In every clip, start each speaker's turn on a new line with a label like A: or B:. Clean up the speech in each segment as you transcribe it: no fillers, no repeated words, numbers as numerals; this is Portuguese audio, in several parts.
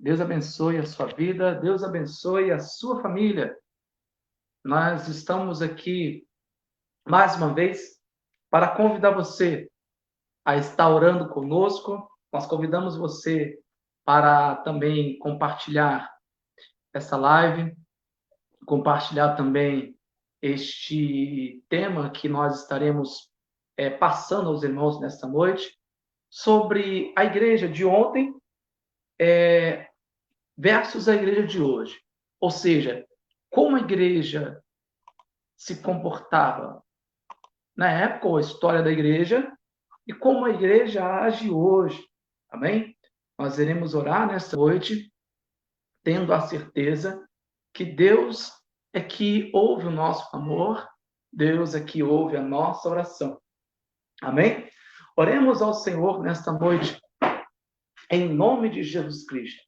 A: Deus abençoe a sua vida, Deus abençoe a sua família. Nós estamos aqui mais uma vez para convidar você a estar orando conosco. Nós convidamos você para também compartilhar essa live, compartilhar também este tema que nós estaremos passando aos irmãos nesta noite, sobre a igreja de ontem versus a igreja de hoje. Ou seja, como a igreja se comportava na época, ou a história da igreja, e como a igreja age hoje. Amém? Nós iremos orar nesta noite, tendo a certeza que Deus é que ouve o nosso clamor, Deus é que ouve a nossa oração. Amém? Oremos ao Senhor nesta noite, em nome de Jesus Cristo.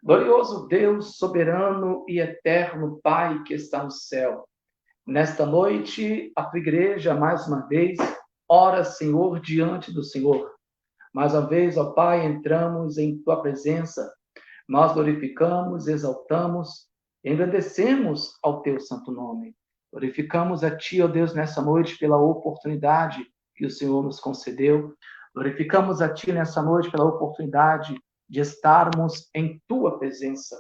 A: Glorioso Deus, soberano e eterno Pai que está no céu. Nesta noite, a tua igreja, mais uma vez, ora, Senhor, diante do Senhor. Mais uma vez, ó Pai, entramos em tua presença. Nós glorificamos, exaltamos, engrandecemos ao teu santo nome. Glorificamos a ti, ó Deus, nessa noite pela oportunidade que o Senhor nos concedeu. Glorificamos a ti nessa noite pela oportunidade de estarmos em tua presença.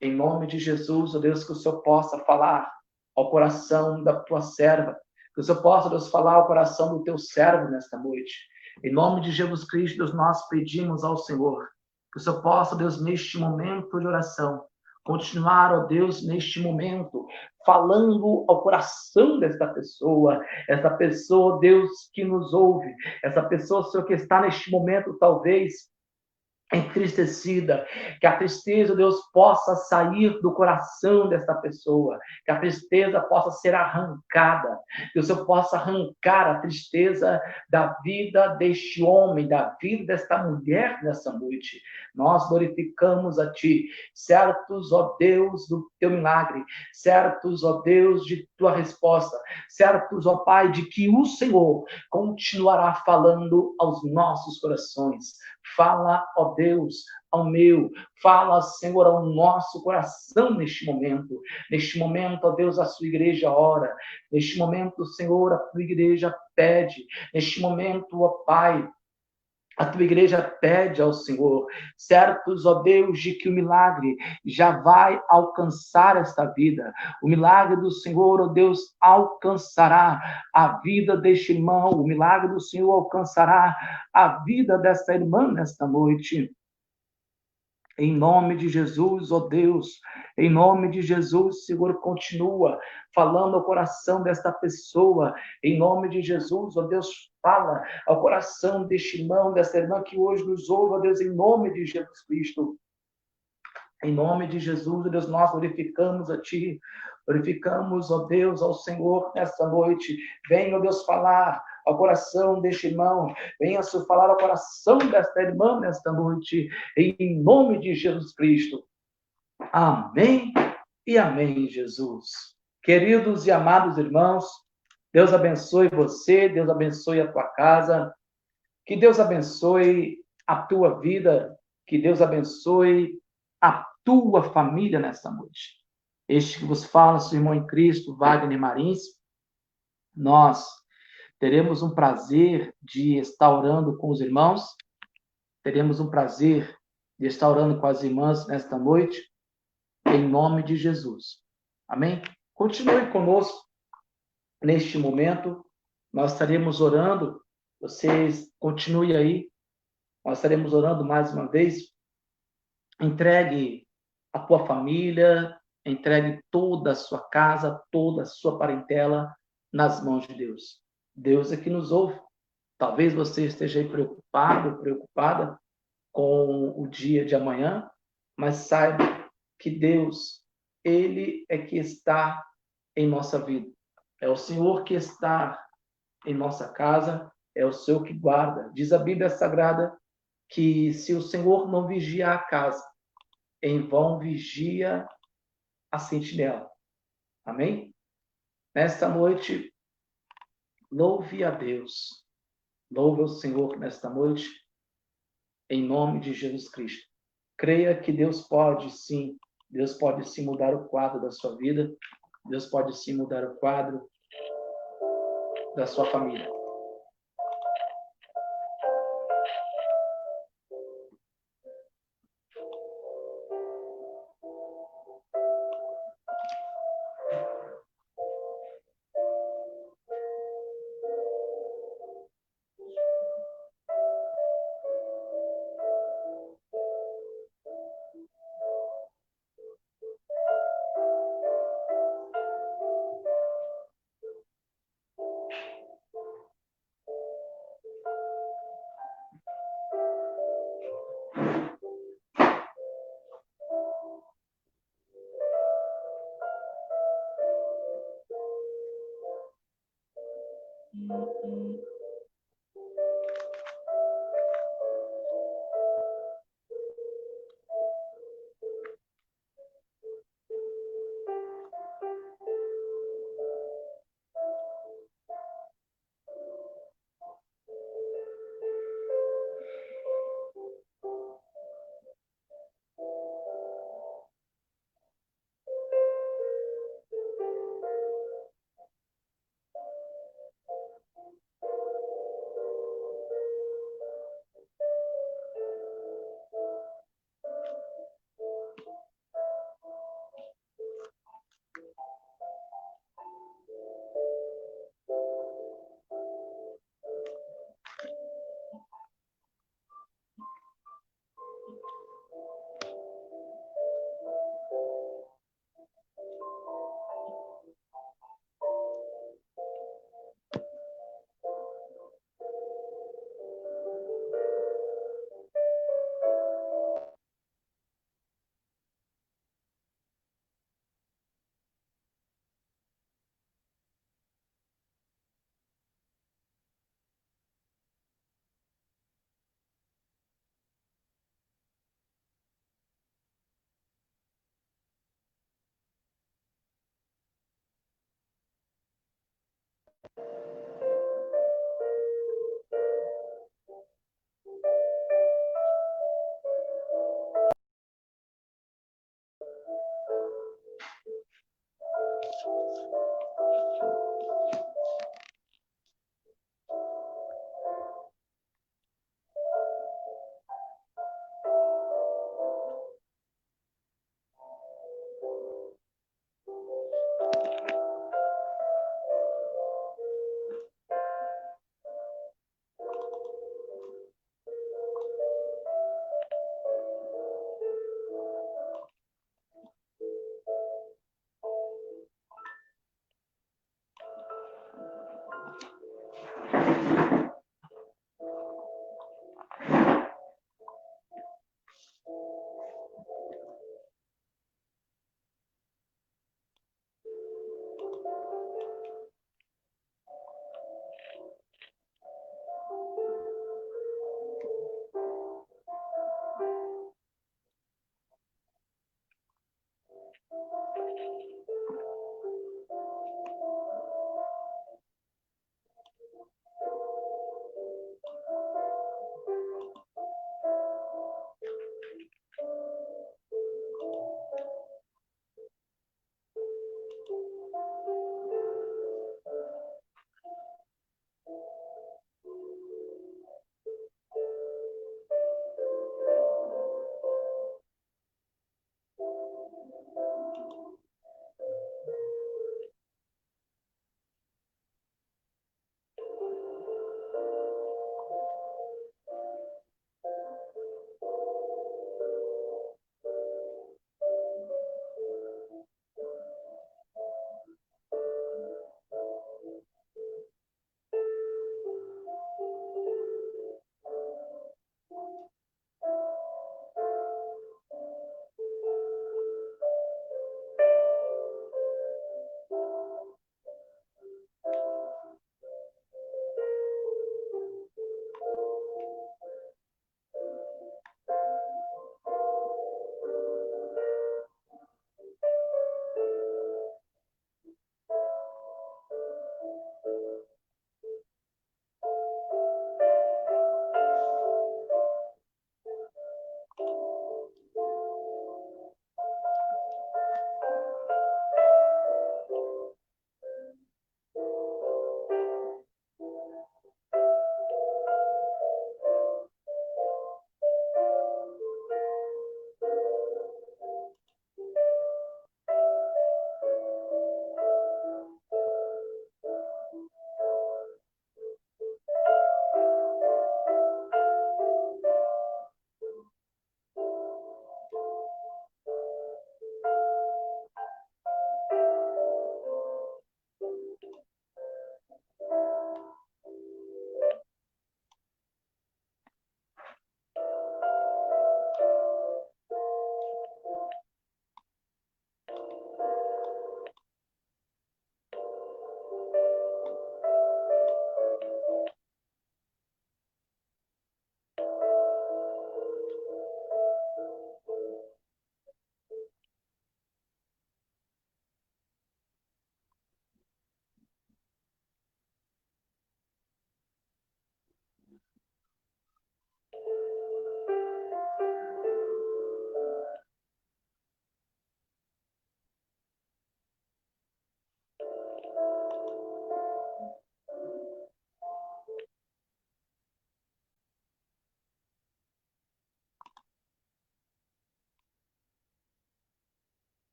A: Em nome de Jesus, ó Deus, que o Senhor possa falar ao coração da tua serva, que o Senhor possa, Deus, falar ao coração do teu servo nesta noite. Em nome de Jesus Cristo, Deus, nós pedimos ao Senhor que o Senhor possa, Deus, neste momento de oração, continuar, ó Deus, neste momento, falando ao coração desta pessoa, essa pessoa, Deus, que nos ouve, essa pessoa, Senhor, que está neste momento, talvez, entristecida, que a tristeza, Deus, possa sair do coração desta pessoa, que a tristeza possa ser arrancada, que o Senhor possa arrancar a tristeza da vida deste homem, da vida desta mulher nessa noite. Nós glorificamos a Ti, certos, ó Deus, do Teu milagre, certos, ó Deus, de Tua resposta, certos, ó Pai, de que o Senhor continuará falando aos nossos corações. Fala, ó Deus, ao meu, fala, Senhor, ao nosso coração neste momento. Neste momento, ó Deus, a sua igreja ora. Neste momento, Senhor, a tua igreja pede. Neste momento, ó Pai, a tua igreja pede ao Senhor, certos, ó Deus, de que o milagre já vai alcançar esta vida. O milagre do Senhor, ó Deus, alcançará a vida deste irmão. O milagre do Senhor alcançará a vida desta irmã nesta noite. Em nome de Jesus, ó Deus, em nome de Jesus, Senhor, continua falando ao coração desta pessoa. Em nome de Jesus, ó Deus, fala ao coração deste irmão, desta irmã que hoje nos ouve, ó Deus, em nome de Jesus Cristo. Em nome de Jesus, ó Deus, nós glorificamos a Ti, glorificamos, ó Deus, ao Senhor nesta noite. Venha, ó Deus, falar ao coração deste irmão, venha falar ao coração desta irmã nesta noite, em nome de Jesus Cristo. Amém e amém, Jesus. Queridos e amados irmãos, Deus abençoe você, Deus abençoe a tua casa, que Deus abençoe a tua vida, que Deus abençoe a tua família nesta noite. Este que vos fala, seu irmão em Cristo, Wagner Marins, nós teremos um prazer de estar orando com os irmãos, teremos um prazer de estar orando com as irmãs nesta noite, em nome de Jesus. Amém? Continue conosco neste momento, nós estaremos orando, vocês continuem aí, nós estaremos orando mais uma vez. Entregue a tua família, entregue toda a sua casa, toda a sua parentela nas mãos de Deus. Deus é que nos ouve. Talvez você esteja aí preocupado, preocupada com o dia de amanhã, mas saiba que Deus, Ele é que está em nossa vida. É o Senhor que está em nossa casa, é o Senhor que guarda. Diz a Bíblia Sagrada que se o Senhor não vigiar a casa, em vão vigia a sentinela. Amém? Nesta noite, louve a Deus. Louve o Senhor nesta noite, em nome de Jesus Cristo. Creia que Deus pode sim mudar o quadro da sua vida. Deus pode sim mudar o quadro da sua família.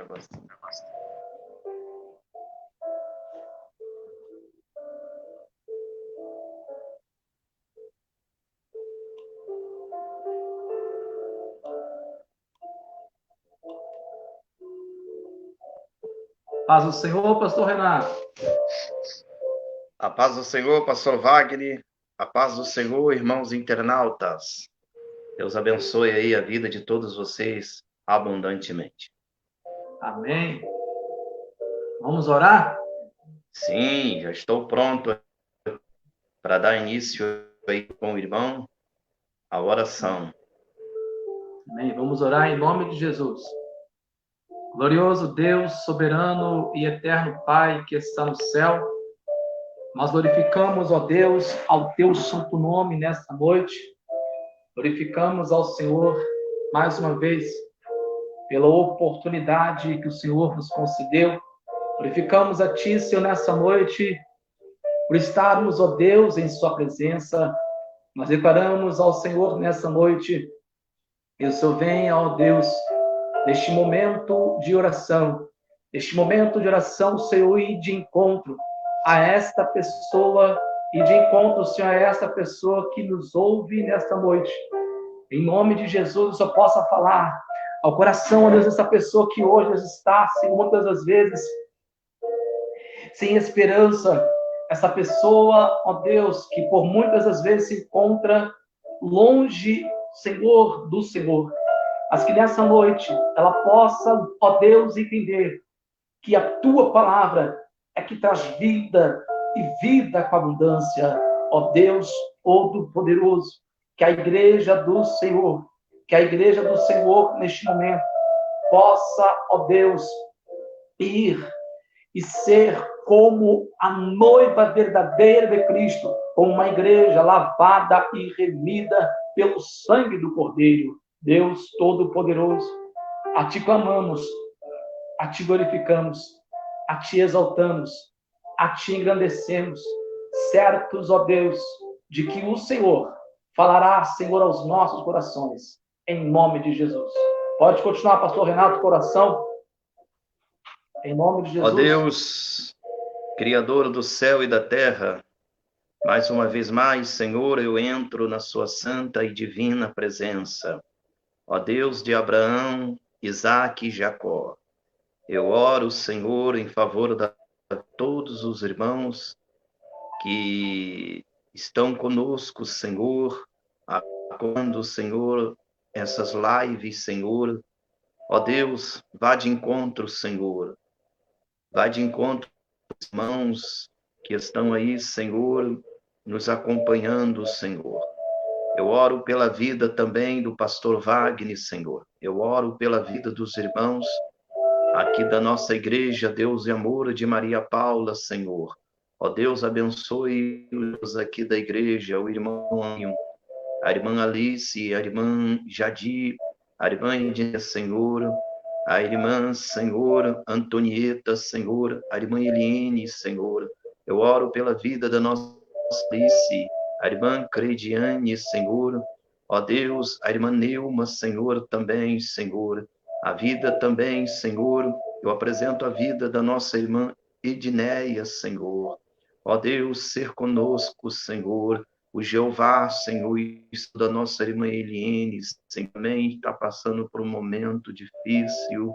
A: Paz do Senhor, pastor Renato.
B: A paz do Senhor, pastor Wagner. A paz do Senhor, irmãos internautas. Deus abençoe aí a vida de todos vocês abundantemente.
A: Amém. Vamos orar?
B: Sim, já estou pronto para dar início aí com o irmão a oração.
A: Amém. Vamos orar em nome de Jesus. Glorioso Deus, soberano e eterno Pai que está no céu, nós glorificamos, ó Deus, ao teu santo nome nesta noite. Glorificamos ao Senhor mais uma vez pela oportunidade que o Senhor nos concedeu. Glorificamos a Ti, Senhor, nessa noite, por estarmos, ó Deus, em Sua presença. Nós declaramos ao Senhor nessa noite que o Senhor venha, ó Deus, neste momento de oração, Senhor, e de encontro a esta pessoa, e de encontro, Senhor, a esta pessoa que nos ouve nesta noite. Em nome de Jesus, o Senhor possa falar ao coração, ó Deus, dessa pessoa que hoje está, Senhor, muitas das vezes, sem esperança. Essa pessoa, ó Deus, que por muitas das vezes se encontra longe, Senhor, do Senhor. Mas que nessa noite ela possa, ó Deus, entender que a tua palavra é que traz vida e vida com abundância, ó Deus Todo-Poderoso. Que a igreja do Senhor, neste momento, possa, ó Deus, ir e ser como a noiva verdadeira de Cristo, como uma igreja lavada e remida pelo sangue do Cordeiro. Deus Todo-Poderoso, a Ti clamamos, a Ti glorificamos, a Ti exaltamos, a Ti engrandecemos, certos, ó Deus, de que o Senhor falará, Senhor, aos nossos corações, em nome de Jesus. Pode continuar, pastor Renato, coração, em nome de Jesus.
B: Ó Deus, Criador do céu e da terra, mais uma vez mais, Senhor, eu entro na sua santa e divina presença. Ó Deus de Abraão, Isaque e Jacó, eu oro, Senhor, em favor de todos os irmãos que estão conosco, Senhor, quando, Senhor, essas lives, Senhor. Ó Deus, vá de encontro, Senhor. Vá de encontro aos irmãos que estão aí, Senhor, nos acompanhando, Senhor. Eu oro pela vida também do pastor Wagner, Senhor. Eu oro pela vida dos irmãos aqui da nossa igreja, Deus e Amor de Maria Paula, Senhor. Ó Deus, abençoe os aqui da igreja, o irmão Anho, a irmã Alice, a irmã Jadi, a irmã Edinha, Senhor, a irmã, Senhor, Antonieta, Senhor, a irmã Eliene, Senhor. Eu oro pela vida da nossa Alice, a irmã Crediane, Senhor. Ó Deus, a irmã Neuma, Senhor, também, Senhor. A vida também, Senhor. Eu apresento a vida da nossa irmã Edneia, Senhor. Ó Deus, ser conosco, Senhor. O Jeová, Senhor, isso da nossa irmã Eliene, Senhor, também está passando por um momento difícil.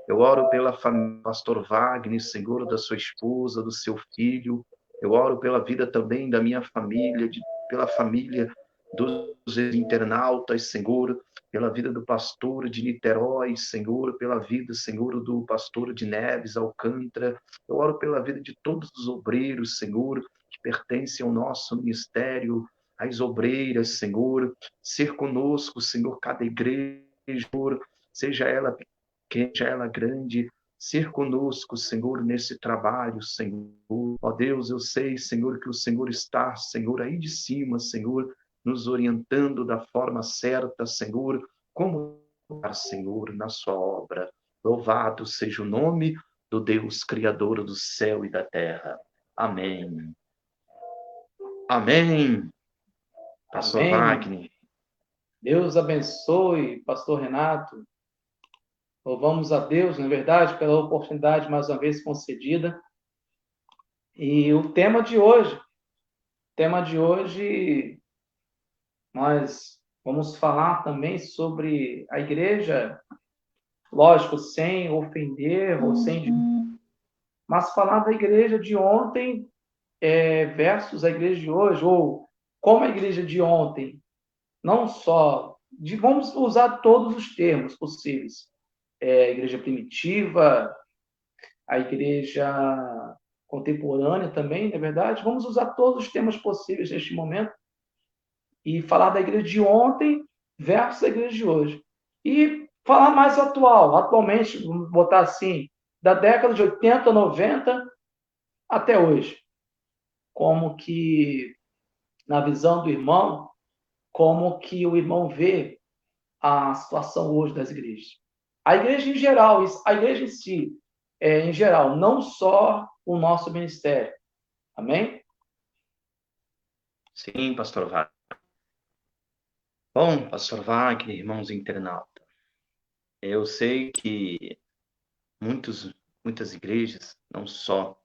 B: Eu oro pela família do pastor Wagner, Senhor, da sua esposa, do seu filho. Eu oro pela vida também da minha família, pela família dos internautas, Senhor, pela vida do pastor de Niterói, Senhor, pela vida, Senhor, do pastor de Neves, Alcântara. Eu oro pela vida de todos os obreiros, Senhor, que pertencem ao nosso ministério, às obreiras, Senhor. Ser conosco, Senhor, cada igreja, seja ela pequena, seja ela grande, ser conosco, Senhor, nesse trabalho, Senhor. Ó Deus, eu sei, Senhor, que o Senhor está, Senhor, aí de cima, Senhor, nos orientando da forma certa, Senhor, como, Senhor, na sua obra. Louvado seja o nome do Deus Criador do céu e da terra. Amém. Amém. Pastor
A: Amém.
B: Wagner.
A: Deus abençoe, pastor Renato. Louvamos a Deus, na verdade, pela oportunidade mais uma vez concedida. E o tema de hoje, nós vamos falar também sobre a igreja, lógico, sem ofender ou sem, mas falar da igreja de ontem versus a igreja de hoje, ou como a igreja de ontem, não só vamos usar todos os termos possíveis, a igreja primitiva, a igreja contemporânea também, na verdade, vamos usar todos os temas possíveis neste momento e falar da igreja de ontem versus a igreja de hoje. E falar mais atual, atualmente, vamos botar assim, da década de 80, 90 até hoje. Como que, na visão do irmão, como que o irmão vê a situação hoje das igrejas. A igreja em geral, a igreja em si, em geral, não só o nosso ministério. Amém?
B: Sim, pastor Wagner. Bom, pastor Wagner, irmãos internautas, eu sei que muitas igrejas, não só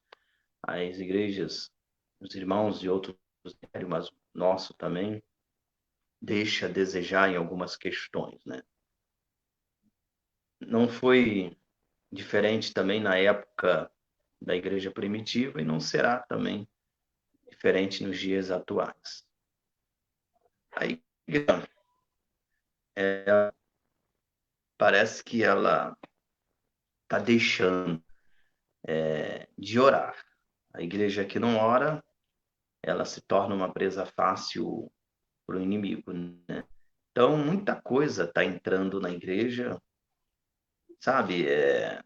B: as igrejas, os irmãos de outros ministérios, mas o nosso também, deixa a desejar em algumas questões, né? Não foi diferente também na época da igreja primitiva e não será também diferente nos dias atuais. A igreja, parece que ela está deixando de orar. A igreja que não ora, ela se torna uma presa fácil para o inimigo, né? Então, muita coisa está entrando na igreja, sabe?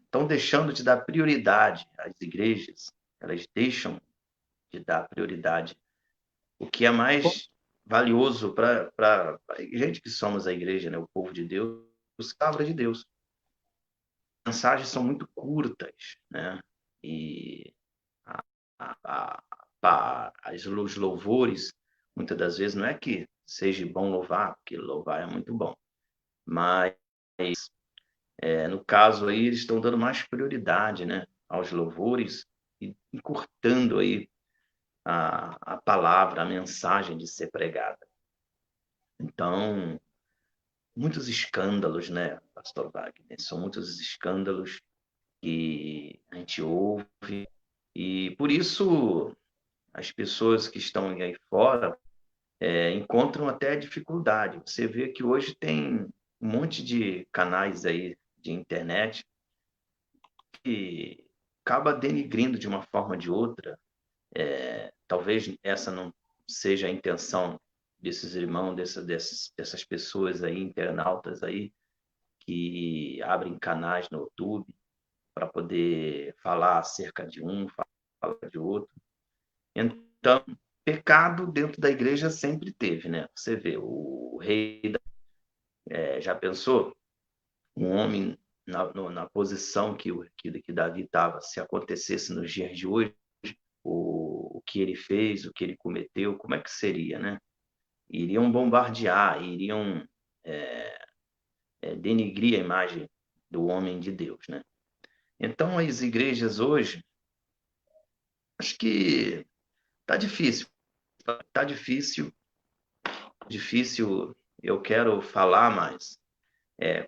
B: Estão deixando de dar prioridade às igrejas, elas deixam de dar prioridade. O que é mais valioso para a gente que somos a igreja, né? O povo de Deus, os palavras de Deus. As mensagens são muito curtas, né? E os louvores, muitas das vezes, não é que seja bom louvar, porque louvar é muito bom, mas no caso aí eles estão dando mais prioridade, né, aos louvores e encurtando aí a palavra, a mensagem de ser pregada. Então, muitos escândalos, né, pastor Wagner? São muitos escândalos que a gente ouve e por isso as pessoas que estão aí fora encontram até dificuldade. Você vê que hoje tem um monte de canais aí de internet que acaba denigrindo de uma forma ou de outra. Talvez essa não seja a intenção desses irmãos, dessas pessoas aí, internautas aí, que abrem canais no YouTube para poder falar acerca de um, falar de outro. Então, pecado dentro da igreja sempre teve, né? Você vê, o rei, já pensou? Um homem na posição que Davi estava, se acontecesse nos dias de hoje, o que ele fez, o que ele cometeu, como é que seria, né? Iriam bombardear, iriam denigrir a imagem do homem de Deus, né? Então, as igrejas hoje, acho que tá difícil, tá difícil. Eu quero falar mais.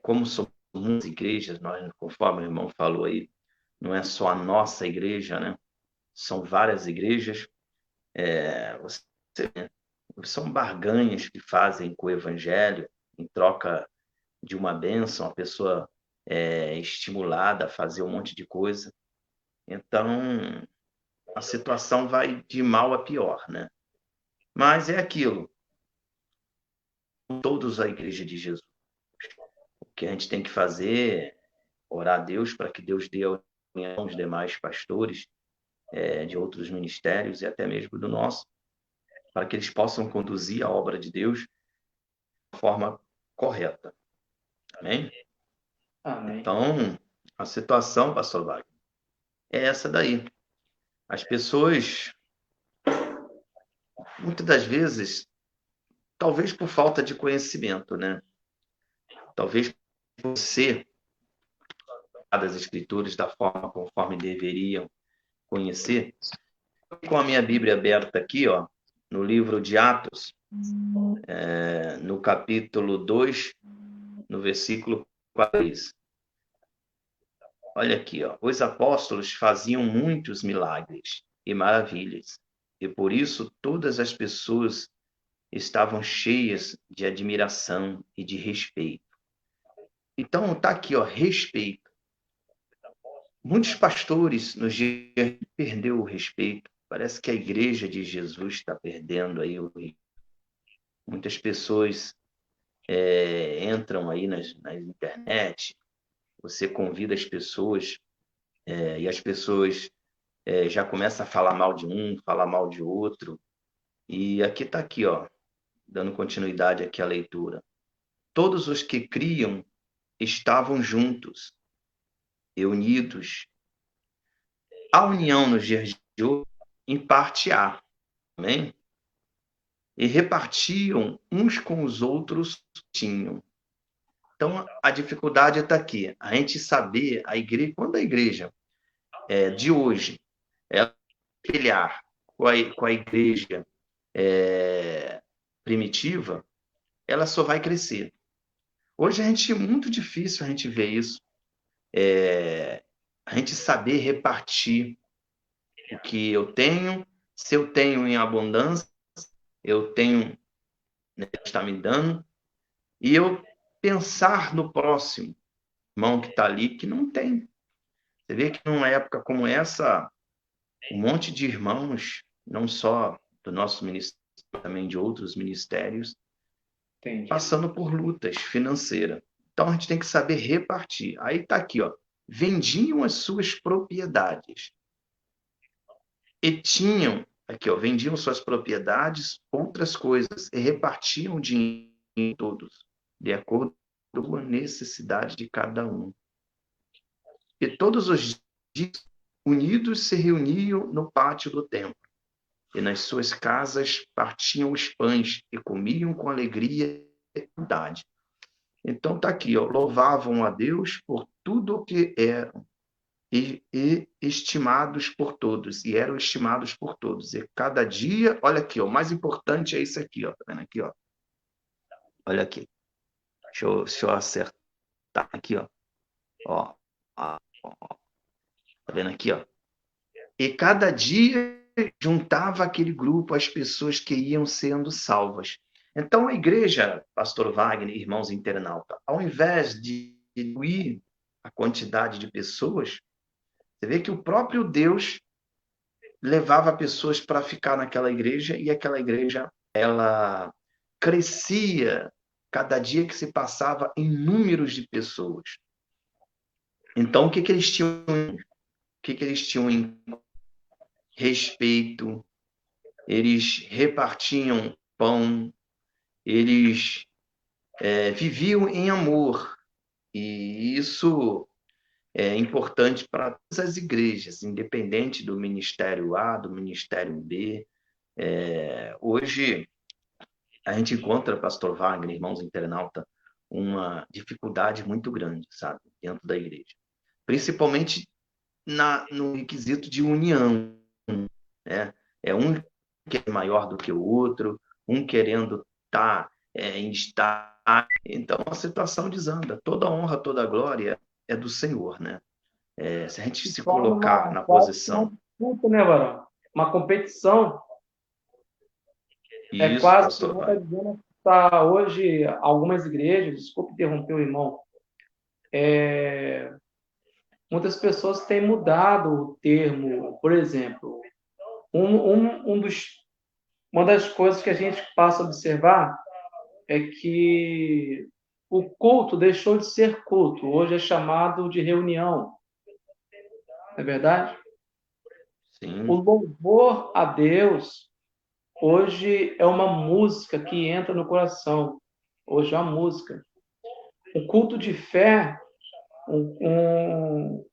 B: Como são muitas igrejas, nós, conforme o irmão falou aí, não é só a nossa igreja, né? São várias igrejas. Você, são barganhas que fazem com o evangelho em troca de uma bênção, a pessoa é estimulada a fazer um monte de coisa. Então, a situação vai de mal a pior, né? Mas é aquilo, todos a igreja de Jesus. O que a gente tem que fazer é orar a Deus para que Deus dê aos demais pastores de outros ministérios e até mesmo do nosso, para que eles possam conduzir a obra de Deus de forma correta. Amém?
A: Amém.
B: Então, a situação, pastor Wagner, é essa daí. As pessoas, muitas das vezes, talvez por falta de conhecimento, né? Talvez você das Escrituras da forma conforme deveriam conhecer. Com a minha Bíblia aberta aqui, ó, no livro de Atos, no capítulo 2, no versículo 4. Olha aqui, ó. Os apóstolos faziam muitos milagres e maravilhas, e por isso todas as pessoas estavam cheias de admiração e de respeito. Então, tá aqui, ó, respeito. Muitos pastores nos dias perdeu o respeito. Parece que a igreja de Jesus está perdendo aí o respeito. Muitas pessoas entram aí na internet, você convida as pessoas e as pessoas já começam a falar mal de um, falar mal de outro. E aqui está aqui, ó, dando continuidade aqui à leitura. Todos os que criam estavam juntos e unidos. A união nos dias de hoje, em parte há, amém? E repartiam uns com os outros tinham. Então, a dificuldade está aqui. A gente saber, quando a igreja de hoje ela espelhar com a igreja primitiva, ela só vai crescer. Hoje é muito difícil a gente ver isso. A gente saber repartir o que eu tenho, se eu tenho em abundância, eu tenho, né, está me dando, e eu pensar no próximo irmão que está ali, que não tem. Você vê que numa época como essa, um monte de irmãos, não só do nosso ministério, também de outros ministérios,
A: Entendi.
B: passando por lutas financeiras. Então a gente tem que saber repartir. Aí está aqui, ó, vendiam as suas propriedades e tinham, aqui, ó, vendiam suas propriedades, outras coisas, e repartiam o dinheiro em todos, de acordo com a necessidade de cada um. E todos os dias, unidos, se reuniam no pátio do templo, e nas suas casas partiam os pães e comiam com alegria e bondade. Então está aqui, ó, louvavam a Deus por tudo o que eram e estimados por todos, e eram estimados por todos. E cada dia, olha aqui, ó, o mais importante é isso aqui, ó, tá vendo aqui, ó? Olha aqui. Deixa eu acertar aqui, ó. Ó, ó, ó. Tá vendo aqui, ó? E cada dia juntava aquele grupo as pessoas que iam sendo salvas. Então a igreja, pastor Wagner, irmãos internauta, ao invés de diminuir a quantidade de pessoas, você vê que o próprio Deus levava pessoas para ficar naquela igreja, e aquela igreja, ela crescia cada dia que se passava em números de pessoas. Então, o que eles tinham? O que eles tinham em respeito? Eles repartiam pão, eles viviam em amor. E isso é importante para todas as igrejas, independente do ministério A, do ministério B. Hoje, a gente encontra, pastor Wagner, irmãos internauta, uma dificuldade muito grande, sabe, dentro da igreja. Principalmente no requisito de união, né? É um que é maior do que o outro, um querendo estar em destaque. Então, a situação desanda. Toda honra, toda glória é do Senhor, né? Se a gente se colocar na posição...
A: disputa, né, Varão? Uma competição. É
B: Isso,
A: quase que
B: pastor
A: está
B: Wagner.
A: dizendo que está hoje algumas igrejas, desculpe interromper o irmão, muitas pessoas têm mudado o termo. Por exemplo, uma das coisas que a gente passa a observar é que o culto deixou de ser culto, hoje é chamado de reunião. Não é verdade?
B: Sim.
A: O louvor a Deus hoje é uma música que entra no coração. Hoje é uma música. O culto de fé, um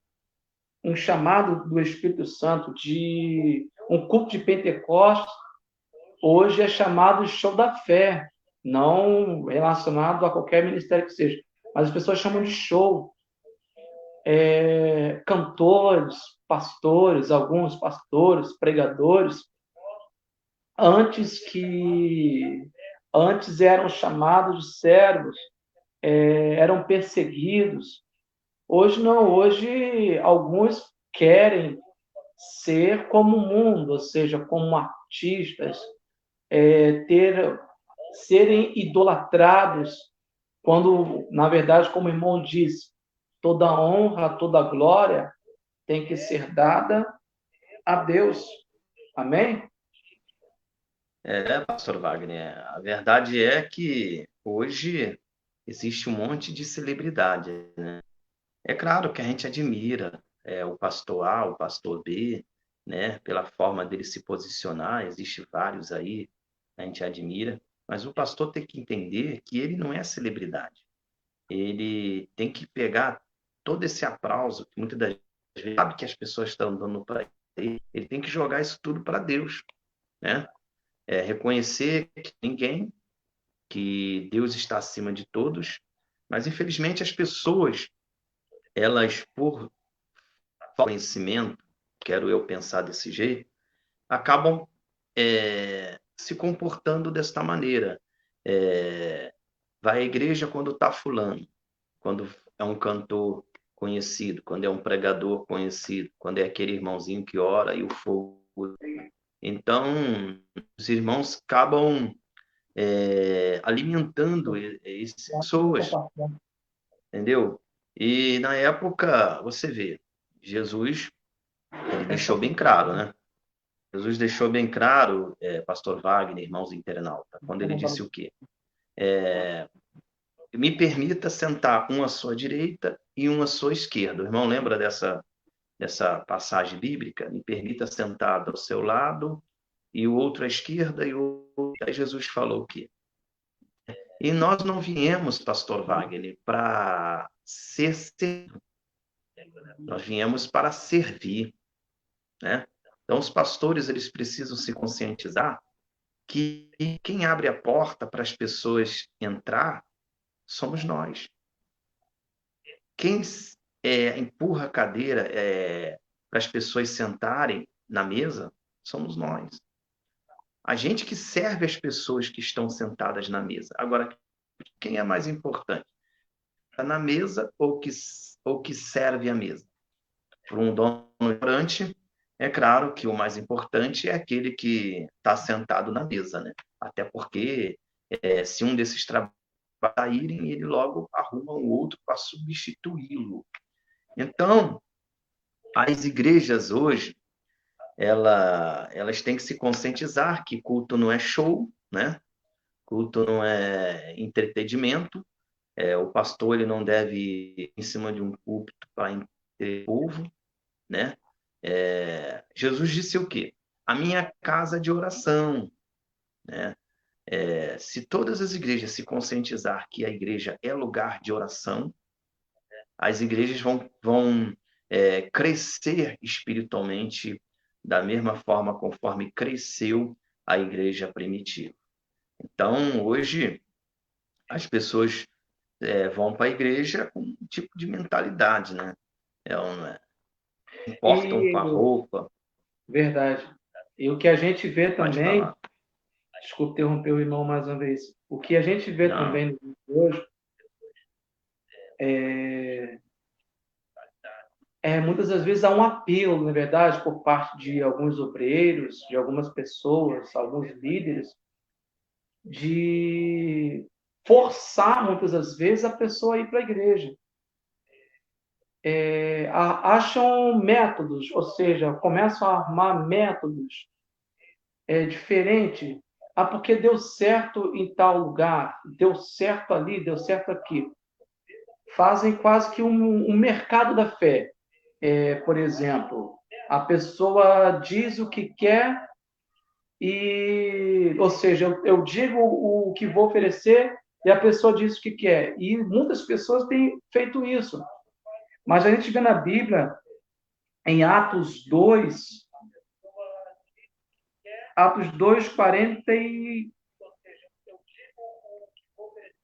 A: chamado do Espírito Santo, de um culto de Pentecostes, hoje é chamado de show da fé, não relacionado a qualquer ministério que seja. Mas as pessoas chamam de show. cantores, pastores, alguns pastores, pregadores, antes eram chamados de servos, eram perseguidos. Hoje não, hoje alguns querem ser como o mundo, ou seja, como artistas, serem idolatrados, quando, na verdade, como o irmão disse, toda honra, toda glória tem que ser dada a Deus. Amém?
B: Pastor Wagner, a verdade é que hoje existe um monte de celebridade, né? É claro que a gente admira o pastor A, o pastor B, né? Pela forma dele se posicionar, existe vários aí, a gente admira, mas o pastor tem que entender que ele não é celebridade. Ele tem que pegar todo esse aplauso que muitas das vezes sabe que as pessoas estão dando para ele tem que jogar isso tudo para Deus, né? Reconhecer que ninguém, que Deus está acima de todos, mas infelizmente as pessoas, elas por conhecimento, quero eu pensar desse jeito, acabam se comportando desta maneira. Vai à igreja quando está fulano, quando é um cantor conhecido, quando é um pregador conhecido, quando é aquele irmãozinho que ora e o fogo. Então, os irmãos acabam alimentando essas pessoas, entendeu? E na época, você vê, Jesus, ele deixou bem claro, né? Jesus deixou bem claro, pastor Wagner, irmãos internauta, quando ele disse o quê? Me permita sentar um à sua direita e um à sua esquerda. O irmão lembra dessa passagem bíblica? Me permita sentar ao seu lado e o outro à esquerda e o outro. Aí Jesus falou o quê? E nós não viemos, pastor Wagner, para ser servo. Nós viemos para servir, né? Então, os pastores, eles precisam se conscientizar que quem abre a porta para as pessoas entrar somos nós. Quem empurra a cadeira para as pessoas sentarem na mesa somos nós. A gente que serve as pessoas que estão sentadas na mesa. Agora, quem é mais importante? Está na mesa ou que serve a mesa? Para um dono do restaurante, é claro que o mais importante é aquele que está sentado na mesa, né? Até porque se um desses trabalhos saírem, ele logo arruma um outro para substituí-lo. Então, as igrejas hoje, elas têm que se conscientizar que culto não é show, né? Culto não é entretenimento. O pastor ele não deve ir em cima de um púlpito para entreter o povo, né? Jesus disse o quê? A minha casa de oração, né? Se todas as igrejas se conscientizar que a igreja é lugar de oração, as igrejas vão crescer espiritualmente da mesma forma conforme cresceu a igreja primitiva. Então, hoje, as pessoas vão para a igreja com um tipo de mentalidade, né? Não importam com a
A: E,
B: roupa.
A: verdade. E o que a gente vê
B: Pode
A: também,
B: falar.
A: desculpe interromper o irmão mais uma vez, o que a gente vê
B: Não,
A: também no mundo hoje é, muitas das vezes há um apelo, na verdade, por parte de alguns obreiros, de algumas pessoas, alguns líderes, de forçar muitas das vezes a pessoa a ir para a igreja. Acham métodos, ou seja, começam a armar métodos diferentes. Porque deu certo em tal lugar, deu certo ali, deu certo aqui. Fazem quase que um mercado da fé. Por exemplo, a pessoa diz o que quer ou seja, eu digo o que vou oferecer e a pessoa diz o que quer. E muitas pessoas têm feito isso. Mas a gente vê na Bíblia, em Atos 2,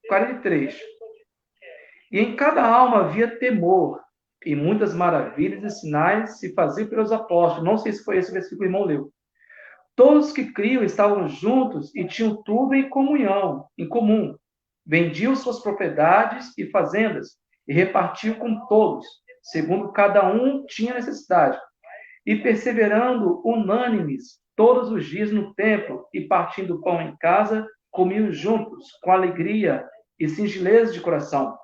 A: 43. E em cada alma havia temor. e muitas maravilhas e sinais se faziam pelos apóstolos. Não sei se foi esse versículo que o irmão leu. Todos os que criam estavam juntos e tinham tudo em comunhão, em comum. Vendiam suas propriedades e fazendas e repartiam com todos, segundo cada um tinha necessidade. E perseverando unânimes todos os dias no templo e partindo o pão em casa, comiam juntos, com alegria e singeleza de coração,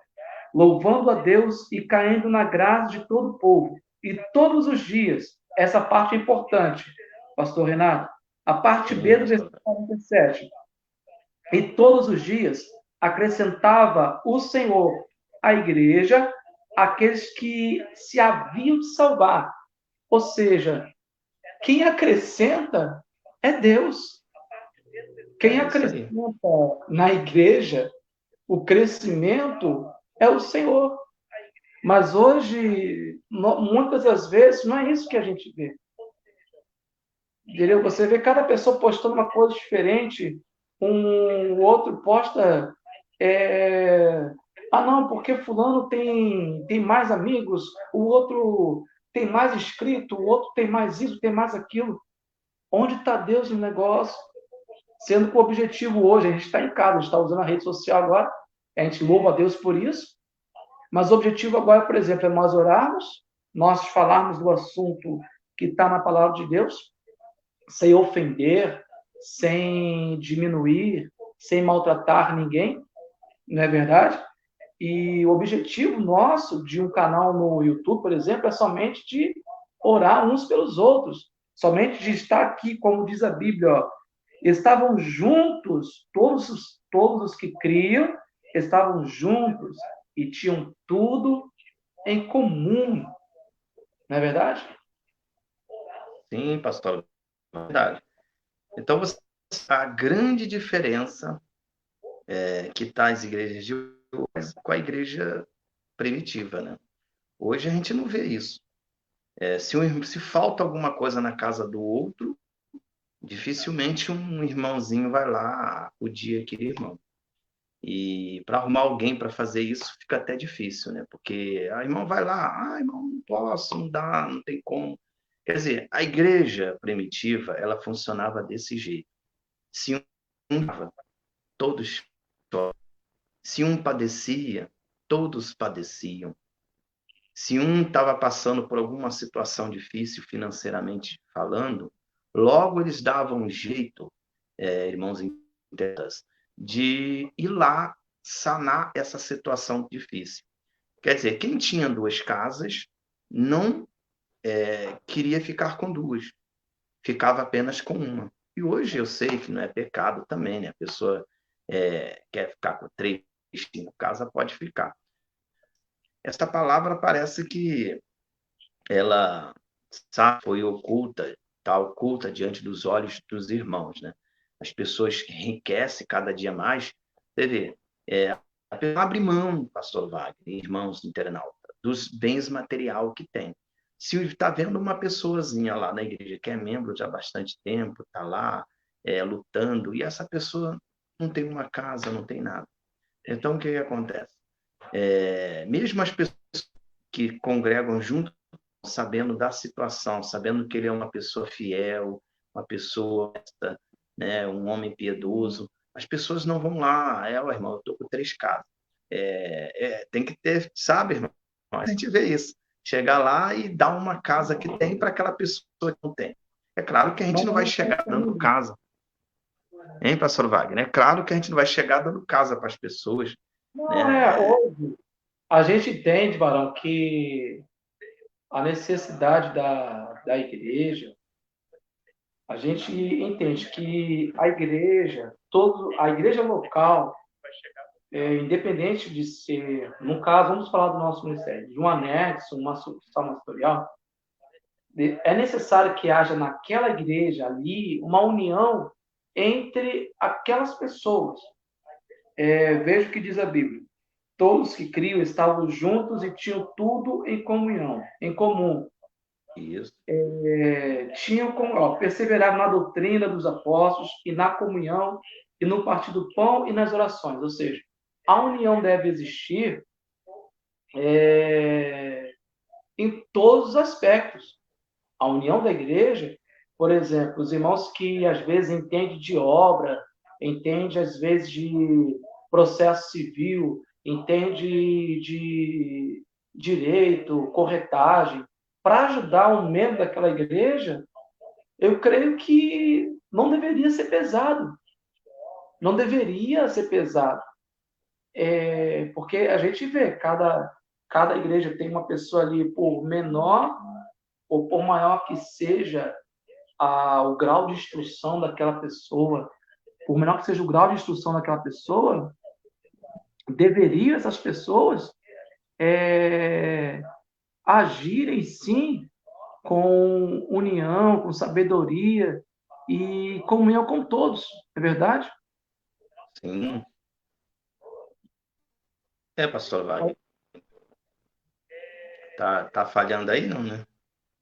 A: louvando a Deus e caindo na graça de todo o povo. E todos os dias, essa parte é importante, pastor Renato, a parte B
B: Sim,
A: do
B: pastor.
A: versículo 47. E todos os dias acrescentava o Senhor à igreja aqueles que se haviam de salvar. Ou seja, quem acrescenta é Deus. Quem
B: É isso
A: acrescenta
B: aí.
A: na igreja o crescimento é o Senhor. Mas hoje, muitas das vezes, não é isso que a gente vê. Entendeu? Você vê cada pessoa postando uma coisa diferente, o outro posta. Ah, não, porque fulano tem mais amigos, o outro tem mais inscrito, o outro tem mais isso, tem mais aquilo. Onde está Deus no negócio? Sendo que o objetivo hoje, a gente está em casa, a gente está usando a rede social agora, a gente louva a Deus por isso, mas o objetivo agora, por exemplo, é nós orarmos, nós falarmos do assunto que está na palavra de Deus, sem ofender, sem diminuir, sem maltratar ninguém, não é verdade? E o objetivo nosso de um canal no YouTube, por exemplo, é somente de orar uns pelos outros, somente de estar aqui, como diz a Bíblia, ó, estavam juntos, todos os que criam, estavam juntos e tinham tudo em comum, não é verdade?
B: Sim, pastor. Verdade. Então, a grande diferença que está as igrejas de hoje com a igreja primitiva, né? Hoje a gente não vê isso. Se falta alguma coisa na casa do outro, dificilmente um irmãozinho vai lá acudir aquele irmão. E para arrumar alguém para fazer isso fica até difícil, né? Porque a irmão vai lá, irmão, não posso, não dá, não tem como. Quer dizer, a igreja primitiva, ela funcionava desse jeito. Se um dava, todos choravam. Se um padecia, todos padeciam. Se um estava passando por alguma situação difícil financeiramente falando, logo eles davam um jeito, irmãos internos, de ir lá sanar essa situação difícil. Quer dizer, quem tinha duas casas não queria ficar com duas, ficava apenas com uma. E hoje eu sei que não é pecado também, né? A pessoa quer ficar com três, cinco casas, pode ficar. Essa palavra parece que ela foi oculta, está oculta diante dos olhos dos irmãos, né? As pessoas enriquecem cada dia mais. Você vê, a pessoa abre mão, pastor Wagner, irmãos internautas, dos bens material que tem. Se está vendo uma pessoazinha lá na igreja que é membro já há bastante tempo, está lá lutando, e essa pessoa não tem uma casa, não tem nada. Então, o que acontece? Mesmo as pessoas que congregam junto, sabendo da situação, sabendo que ele é uma pessoa fiel, uma pessoa, né, um homem piedoso, as pessoas não vão lá, irmão, eu estou com três casas. Tem que ter, sabe, irmão? A gente vê isso. Chegar lá e dar uma casa que tem para aquela pessoa que não tem. É claro que a gente
A: Mas
B: não vai chegar dando
A: não,
B: casa. Hein, pastor Wagner? É claro que a gente não vai chegar dando casa para as pessoas,
A: não
B: né?
A: hoje a gente entende, Varão, que a necessidade da igreja, a gente entende que a igreja local, independente de ser, no caso, vamos falar do nosso ministério, de um anexo, uma sucursal ministerial, é necessário que haja naquela igreja ali uma união entre aquelas pessoas. Veja o que diz a Bíblia. Todos que criam estavam juntos e tinham tudo em comunhão, em comum.
B: Isso.
A: Tinham perseverado na doutrina dos apóstolos e na comunhão e no partir do pão e nas orações. Ou seja, a união deve existir em todos os aspectos. A união da igreja, por exemplo, os irmãos que às vezes entendem de obra, entendem às vezes de processo civil, entendem de direito, corretagem, para ajudar um membro daquela igreja, eu creio que não deveria ser pesado. Não deveria ser pesado. Porque a gente vê, cada igreja tem uma pessoa ali, por menor ou por maior que seja o grau de instrução daquela pessoa, por menor que seja o grau de instrução daquela pessoa, deveriam essas pessoas é, agirem sim com união, com sabedoria e comunhão com todos, é verdade?
B: Sim. Pastor Wagner. Tá falhando aí, não, né?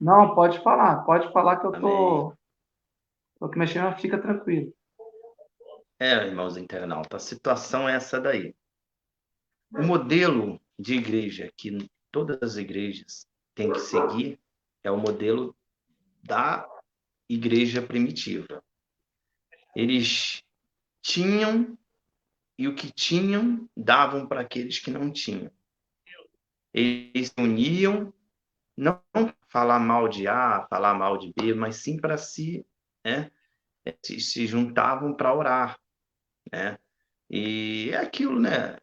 A: Não, pode falar que eu
B: Amém.
A: tô aqui mexendo, fica tranquilo.
B: Irmãos internautas, a situação é essa daí. O modelo de igreja que todas as igrejas têm que seguir é o modelo da igreja primitiva. Eles tinham e o que tinham davam para aqueles que não tinham. Eles se uniam, não falar mal de A, falar mal de B, mas sim para si, né? Se juntavam para orar, né? E é aquilo, né?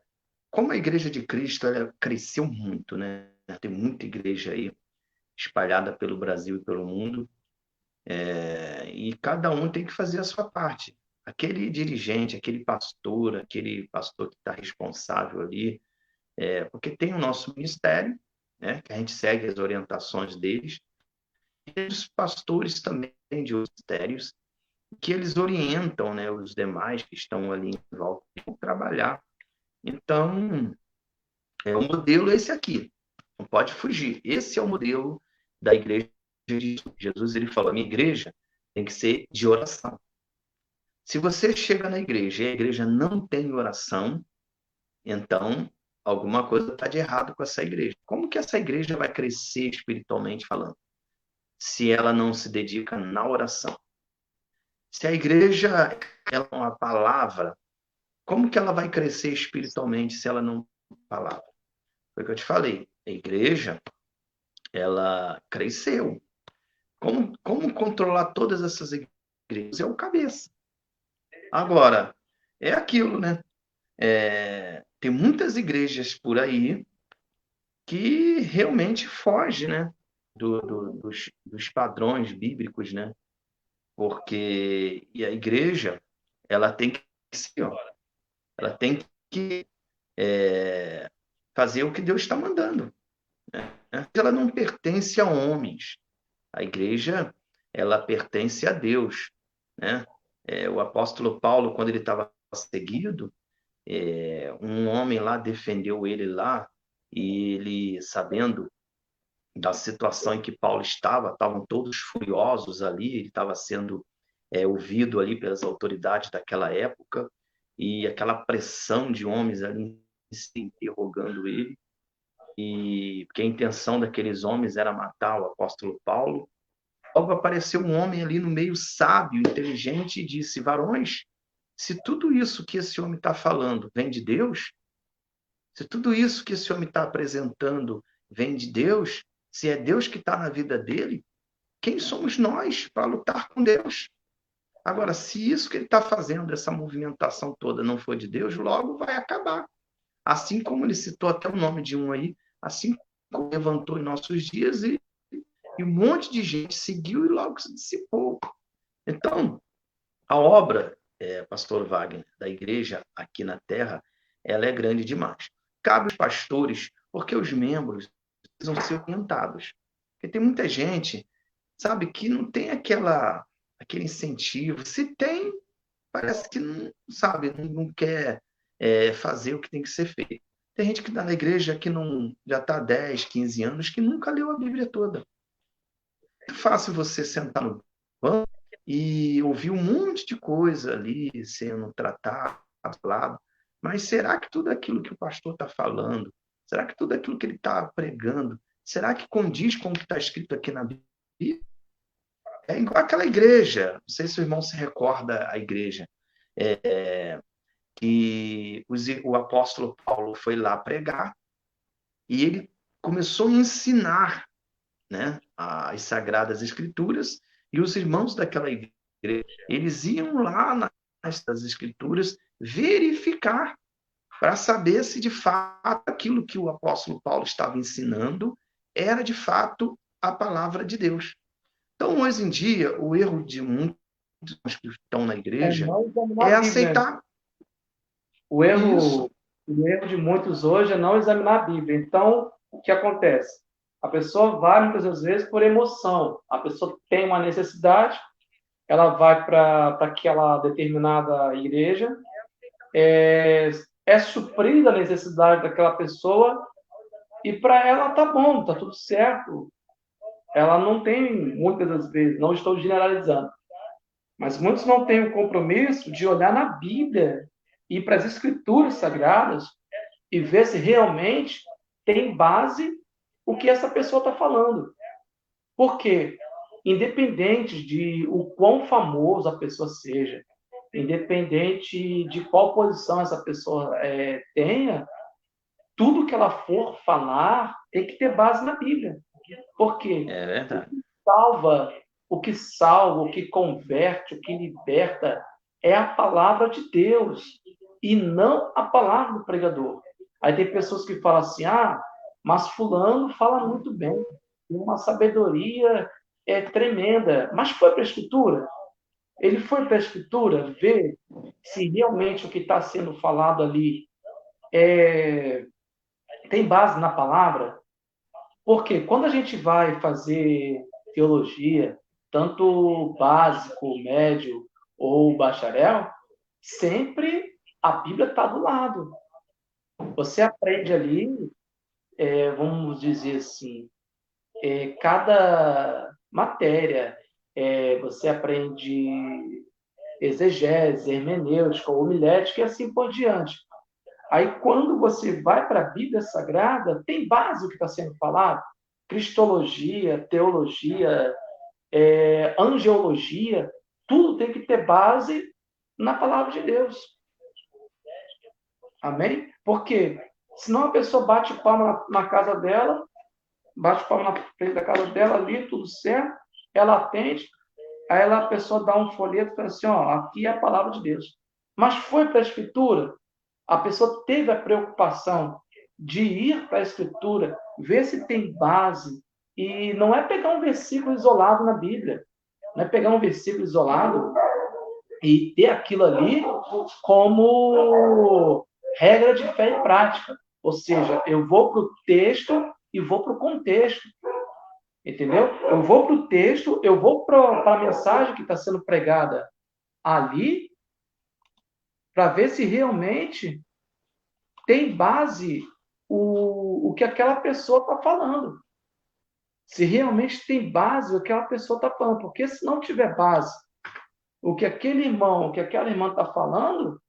B: Como a igreja de Cristo ela cresceu muito, né? Tem muita igreja aí espalhada pelo Brasil e pelo mundo, e cada um tem que fazer a sua parte. Aquele dirigente, aquele pastor que está responsável ali, porque tem o nosso ministério, né? Que a gente segue as orientações deles, e os pastores também de outros ministérios, que eles orientam, né, os demais que estão ali em volta para trabalhar. Então, o modelo é esse aqui. Não pode fugir. Esse é o modelo da igreja de Jesus. Jesus ele falou: a minha igreja tem que ser de oração. Se você chega na igreja e a igreja não tem oração, então alguma coisa está de errado com essa igreja. Como que essa igreja vai crescer espiritualmente falando, se ela não se dedica na oração? Se a igreja ela é uma palavra, como que ela vai crescer espiritualmente se ela não palavra? Foi o que eu te falei. A igreja ela cresceu. Como controlar todas essas igrejas? É o cabeça. Agora, é aquilo, né? Tem muitas igrejas por aí que realmente fogem, né? Dos padrões bíblicos, né? Porque e a igreja, ela tem que ser, ó, ela tem que fazer o que Deus está mandando, né? Ela não pertence a homens. A igreja, ela pertence a Deus, né? O apóstolo Paulo, quando ele estava seguido, um homem lá defendeu ele lá, e ele, sabendo da situação em que Paulo estava, estavam todos furiosos ali, ele estava sendo ouvido ali pelas autoridades daquela época, e aquela pressão de homens ali se interrogando ele, e porque a intenção daqueles homens era matar o apóstolo Paulo. Logo apareceu um homem ali no meio sábio, inteligente, e disse: varões, se tudo isso que esse homem está falando vem de Deus, se tudo isso que esse homem está apresentando vem de Deus, se é Deus que está na vida dele, quem somos nós para lutar com Deus? Agora, se isso que ele está fazendo, essa movimentação toda, não for de Deus, logo vai acabar. Assim como ele citou até o nome de um aí, assim como levantou em nossos dias, e um monte de gente seguiu e logo se dissipou. Então, a obra, pastor Wagner, da igreja aqui na Terra, ela é grande demais. Cabe aos pastores, porque os membros precisam ser orientados. Porque tem muita gente, sabe, que não tem aquele incentivo. Se tem, parece que não, sabe, não quer fazer o que tem que ser feito. Tem gente que está na igreja que não já está há 10, 15 anos, que nunca leu a Bíblia toda. É fácil você sentar no banco e ouvir um monte de coisa ali sendo tratada, falado, mas será que tudo aquilo que o pastor está falando, será que tudo aquilo que ele está pregando, será que condiz com o que está escrito aqui na Bíblia? É igual aquela igreja, não sei se o irmão se recorda a igreja, que o apóstolo Paulo foi lá pregar e ele começou a ensinar, né, as Sagradas Escrituras, e os irmãos daquela igreja, eles iam lá nas Escrituras verificar para saber se de fato aquilo que o apóstolo Paulo estava ensinando era de fato a palavra de Deus. Então, hoje em dia, o erro de muitos que estão na igreja
A: não examinar
B: é
A: a Bíblia, né?
B: aceitar
A: O
B: isso.
A: erro, o erro de muitos hoje é não examinar a Bíblia. Então, o que acontece? A pessoa vai muitas das vezes por emoção. A pessoa tem uma necessidade, ela vai para aquela determinada igreja, é suprida a necessidade daquela pessoa e para ela tá bom, tá tudo certo. Ela não tem, muitas das vezes, não estou generalizando, mas muitos não têm o compromisso de olhar na Bíblia, ir para as Escrituras Sagradas e ver se realmente tem base o que essa pessoa está falando. Por quê? Independente de o quão famoso a pessoa seja, independente de qual posição essa pessoa tenha, tudo que ela for falar tem que ter base na Bíblia. Por quê?
B: É verdade.
A: Salva, salva, o que converte, o que liberta é a palavra de Deus e não a palavra do pregador. Aí tem pessoas que falam assim: ah, mas fulano fala muito bem, tem uma sabedoria tremenda, mas foi para a Escritura? Ele foi para a Escritura ver se realmente o que está sendo falado ali tem base na palavra? Porque quando a gente vai fazer teologia, tanto básico, médio ou bacharel, sempre a Bíblia está do lado. Você aprende ali, vamos dizer assim, cada matéria, você aprende exegese, hermenêutica, homilética e assim por diante. Aí, quando você vai para a Bíblia Sagrada, tem base o que está sendo falado? Cristologia, teologia, angeologia, tudo tem que ter base na palavra de Deus. Amém? Porque senão a pessoa bate palma na casa dela, bate palma na frente da casa dela ali, tudo certo, ela atende, aí a pessoa dá um folheto e fala assim, ó, aqui é a palavra de Deus. Mas foi para a Escritura, a pessoa teve a preocupação de ir para a Escritura, ver se tem base, e não é pegar um versículo isolado na Bíblia, não é pegar um versículo isolado e ter aquilo ali como regra de fé e prática. Ou seja, eu vou para o texto e vou para o contexto. Entendeu? Eu vou para o texto, eu vou para a mensagem que está sendo pregada ali, para ver se realmente tem base o que aquela pessoa está falando. Se realmente tem base o que aquela pessoa está falando. Porque se não tiver base o que aquele irmão, o que aquela irmã está falando,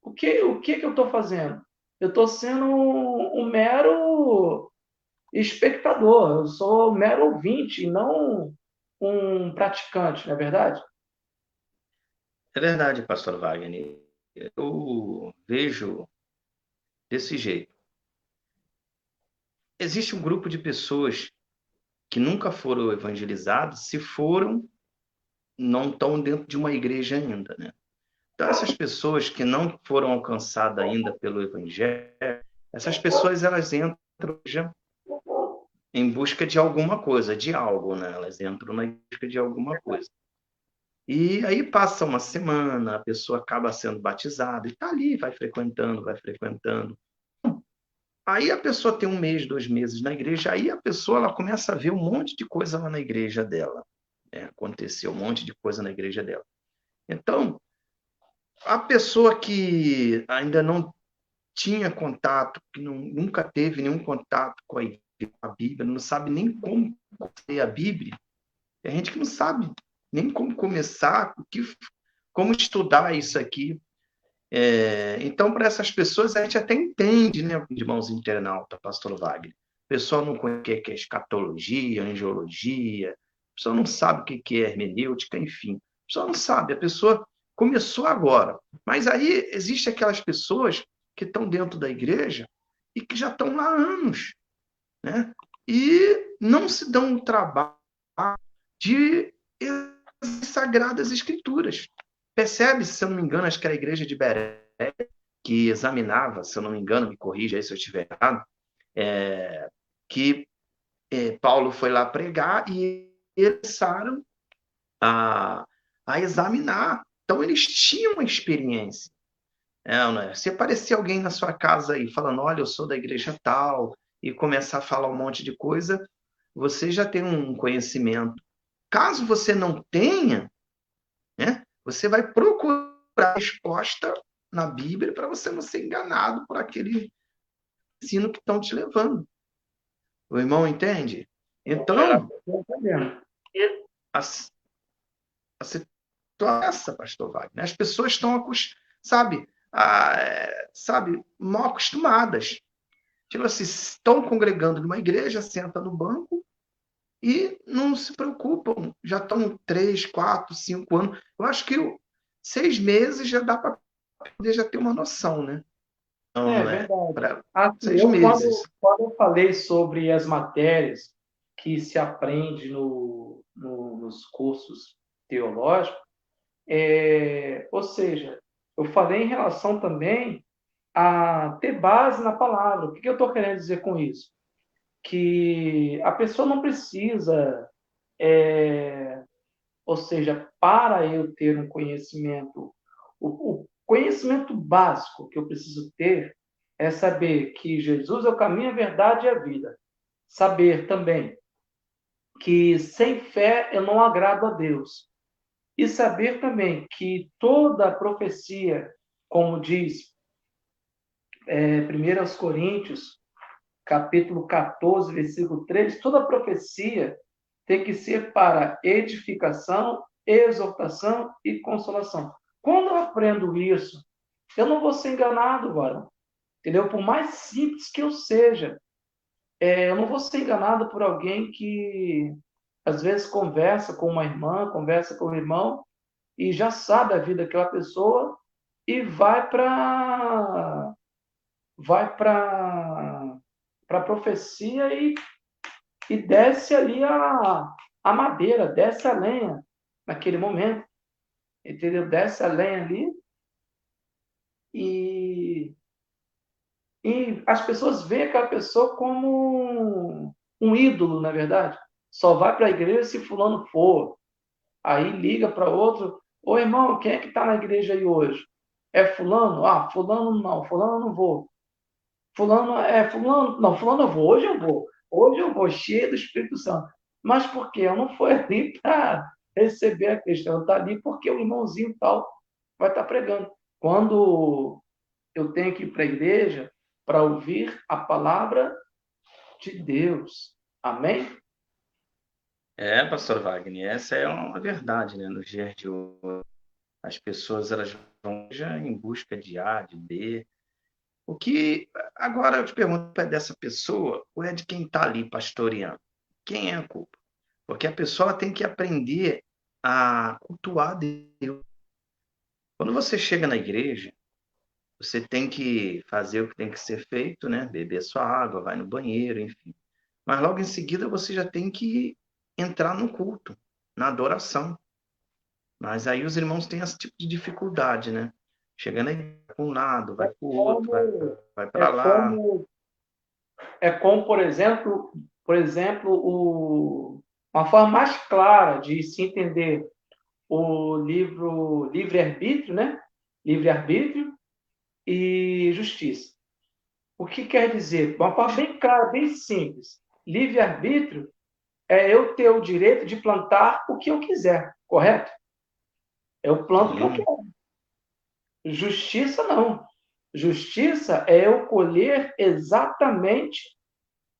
A: o que eu estou fazendo? Eu estou sendo um mero espectador, eu sou um mero ouvinte, não um praticante, não é verdade?
B: É verdade, pastor Wagner. Eu vejo desse jeito. Existe um grupo de pessoas que nunca foram evangelizados, se foram, não estão dentro de uma igreja ainda, né? Então, essas pessoas que não foram alcançadas ainda pelo evangelho, essas pessoas, elas entram já em busca de alguma coisa, de algo, né? Elas entram na busca de alguma coisa. E aí passa uma semana, a pessoa acaba sendo batizada, e está ali, vai frequentando, vai frequentando. Aí a pessoa tem 1 mês, 2 meses na igreja, aí a pessoa ela começa a ver um monte de coisa lá na igreja dela. Aconteceu um monte de coisa na igreja dela. Então, a pessoa que ainda não tinha contato, que nunca teve nenhum contato com a Bíblia, não sabe nem como ler a Bíblia, tem gente que não sabe nem como começar, como estudar isso aqui. Então, para essas pessoas, a gente até entende, né, irmãos internautas, pastor Wagner? pessoa não conhece o que é escatologia, angiologia, a pessoa não sabe o que é hermenêutica, enfim. A pessoa não sabe, a pessoa começou agora. Mas aí existem aquelas pessoas que estão dentro da igreja e que já estão lá há anos, né? E não se dão o trabalho de as Sagradas Escrituras. Percebe, se eu não me engano, acho que era a igreja de Beré, que examinava, se eu não me engano, me corrija aí se eu estiver errado, que Paulo foi lá pregar e eles começaram a examinar. Então, eles tinham uma experiência. Né? Se aparecer alguém na sua casa aí falando, olha, eu sou da igreja tal, e começar a falar um monte de coisa, você já tem um conhecimento. Caso você não tenha, né, você vai procurar a resposta na Bíblia para você não ser enganado por aquele ensino que estão te levando. O irmão entende? Então, a situação é essa, pastor Wagner. As pessoas estão, sabe, mal acostumadas. Tipo assim, estão congregando numa igreja, senta no banco e não se preocupam. Já estão 3, 4, 5 anos. Eu acho que 6 meses já dá para poder já ter uma noção, né?
A: É
B: Então,
A: verdade.
B: para
A: Assim,
B: 6
A: eu
B: meses.
A: quando eu falei sobre as matérias que se aprende nos cursos teológicos, ou seja, eu falei em relação também a ter base na palavra. O que eu estou querendo dizer com isso? Que a pessoa não precisa, ou seja, para eu ter um conhecimento, o conhecimento básico que eu preciso ter é saber que Jesus é o caminho, a verdade e a vida. Saber também que sem fé eu não agrado a Deus. E saber também que toda profecia, como diz 1 Coríntios, capítulo 14, versículo 3, toda profecia tem que ser para edificação, exortação e consolação. Quando eu aprendo isso, eu não vou ser enganado, varão. Entendeu? Por mais simples que eu seja, eu não vou ser enganado por alguém que às vezes conversa com uma irmã, conversa com um irmão e já sabe a vida daquela pessoa e vai para a profecia e desce ali a madeira, desce a lenha naquele momento, entendeu? Desce a lenha ali e, e as pessoas veem aquela pessoa como um ídolo, na verdade. Só vai para a igreja se fulano for. Aí liga para outro, ô irmão, quem é que está na igreja aí hoje? É fulano? Ah, fulano não vou. Fulano, não, fulano eu vou, hoje eu vou, cheio do Espírito Santo. Mas por quê? Eu não fui ali para receber a questão, está ali porque o irmãozinho tal vai estar pregando. Quando eu tenho que ir para a igreja para ouvir a palavra de Deus. Amém?
B: Pastor Wagner, essa é uma verdade, né? Nos dias de hoje, as pessoas elas vão já em busca de A, de B. O que agora eu te pergunto, é dessa pessoa ou é de quem está ali pastoreando? Quem é a culpa? Porque a pessoa ela tem que aprender a cultuar Deus. Quando você chega na igreja, você tem que fazer o que tem que ser feito, né? Beber sua água, vai no banheiro, enfim. Mas logo em seguida você já tem que entrar no culto, na adoração. Mas aí os irmãos têm esse tipo de dificuldade, né? Chegando aí para um lado, vai para o outro,
A: Como,
B: vai
A: é
B: para lá.
A: como, é como, por exemplo, uma forma mais clara de se entender o livro Livre-Arbítrio, né? Livre-Arbítrio e Justiça. O que quer dizer? De uma forma bem clara, bem simples. Livre-arbítrio é eu ter o direito de plantar o que eu quiser, correto? Eu planto o que eu
B: Sim.
A: quero. Justiça, não. Justiça é eu colher exatamente